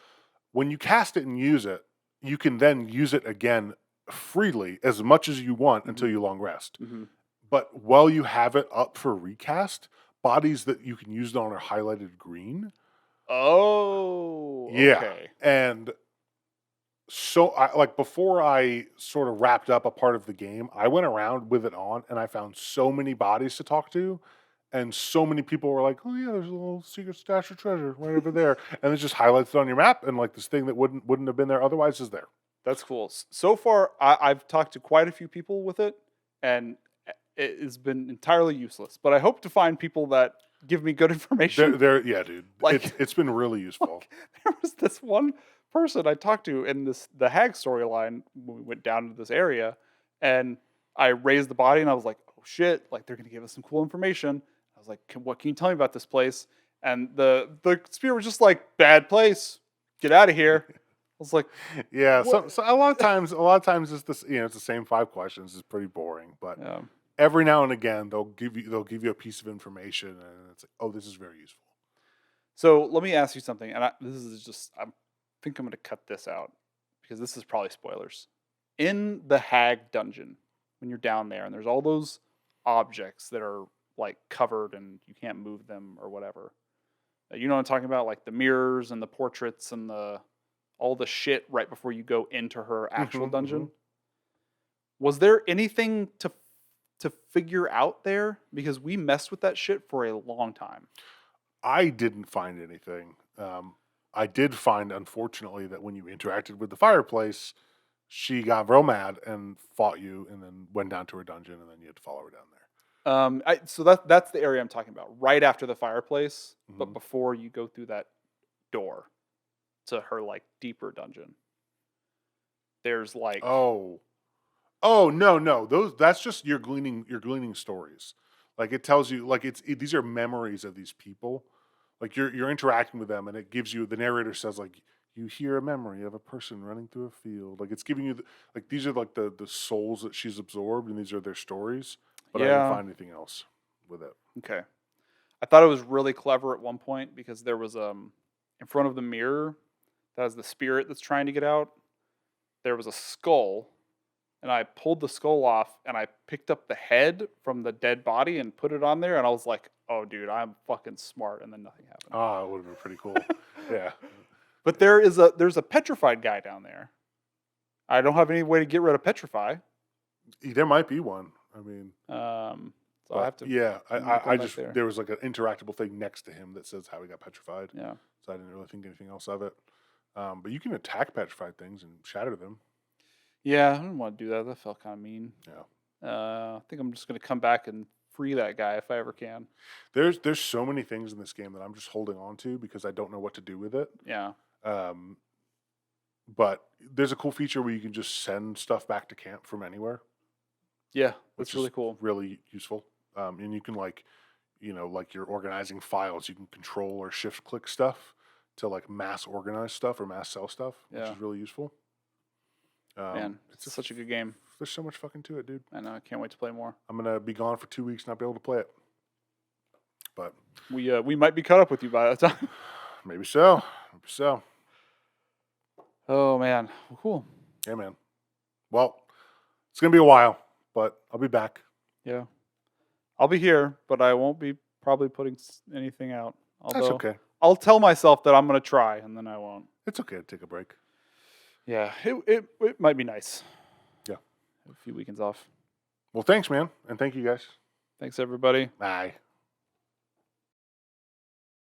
when you cast it and use it, you can then use it again freely as much as you want until Mm-hmm. you long rest. Mm-hmm. But while you have it up for recast, bodies that you can use it on are highlighted green. Oh, Yeah. okay. And so I like before I sort of wrapped up a part of the game, I went around with it on and I found so many bodies to talk to. And so many people were like, "Oh yeah, there's a little secret stash of treasure right over there," and it just highlights it on your map, and like this thing that wouldn't have been there otherwise is there. That's cool. So far, I've talked to quite a few people with it, and it has been entirely useless. But I hope to find people that give me good information. Yeah, dude, Like, it's been really useful. like there was this one person I talked to in the Hag storyline when we went down to this area, and I raised the body, and I was like, "Oh shit! Like they're gonna give us some cool information." I was like, "What can you tell me about this place?" And the spear was just like, "Bad place. Get out of here." I was like, Yeah, "What?" so a lot of times it's this, it's the same 5 questions. It's pretty boring, but Yeah. every now and again they'll give you a piece of information, and it's like, oh, this is very useful. So let me ask you something, and this is just I think I'm going to cut this out because this is probably spoilers. In the Hag dungeon, when you're down there, and there's all those objects that are like covered and you can't move them or whatever. You know what I'm talking about, like the mirrors and the portraits and the all the shit right before you go into her actual Hmm. Hmm. dungeon. Was there anything to figure out there? Because we messed with that shit for a long time. I didn't find anything. I did find, unfortunately, that when you interacted with the fireplace, she got real mad and fought you, and then went down to her dungeon, and then you had to follow her down there. So that's the area I'm talking about, right after the fireplace, but Hmm. before you go through that door to her like deeper dungeon. There's like, Oh, oh no, no, that's just you're gleaning stories. Like it tells you, like these are memories of these people. Like you're interacting with them, and it gives you the narrator says like you hear a memory of a person running through a field. Like it's giving you like these are like the souls that she's absorbed, and these are their stories. But I didn't yeah, find anything else with it. okay. I thought it was really clever at one point because there was in front of the mirror that has the spirit that's trying to get out. There was a skull, and I pulled the skull off and I picked up the head from the dead body and put it on there, and I was like, "Oh, dude, I'm fucking smart." And then nothing happened. Ah, it would have been pretty cool. Yeah, But there's a petrified guy down there. I don't have any way to get rid of petrify. there might be one. I mean, Um, so I but have to yeah, maybe I going back just there. there was like an interactable thing next to him that says how he got petrified. Yeah. So I didn't really think anything else of it. But you can attack petrified things and shatter them. Yeah, I don't want to do that. That felt kind of mean. Yeah. I think I'm just gonna come back and free that guy if I ever can. There's so many things in this game that I'm just holding on to because I don't know what to do with it. Yeah. Um, but there's a cool feature where you can just send stuff back to camp from anywhere, Yeah, which that's is really cool. really useful. And you can like, like you're organizing files, you can control or shift click stuff to like mass organize stuff or mass sell stuff, which Yeah. is really useful. Man, It's it's such a good game. there's so much fucking to it, dude. I know. I can't wait to play more. I'm gonna be gone for 2 weeks, not be able to play it, but We might be caught up with you by that time. maybe so. Maybe so. Oh man. Well, cool. Yeah, man. Well, it's gonna be a while, but I'll be back. Yeah. I'll be here, but I won't be probably putting anything out. That's Although okay. I'll tell myself that I'm gonna try, and then I won't. It's okay to take a break. Yeah. It might be nice. Yeah. A few weekends off. Well, thanks, man, and thank you guys. Thanks everybody. Bye.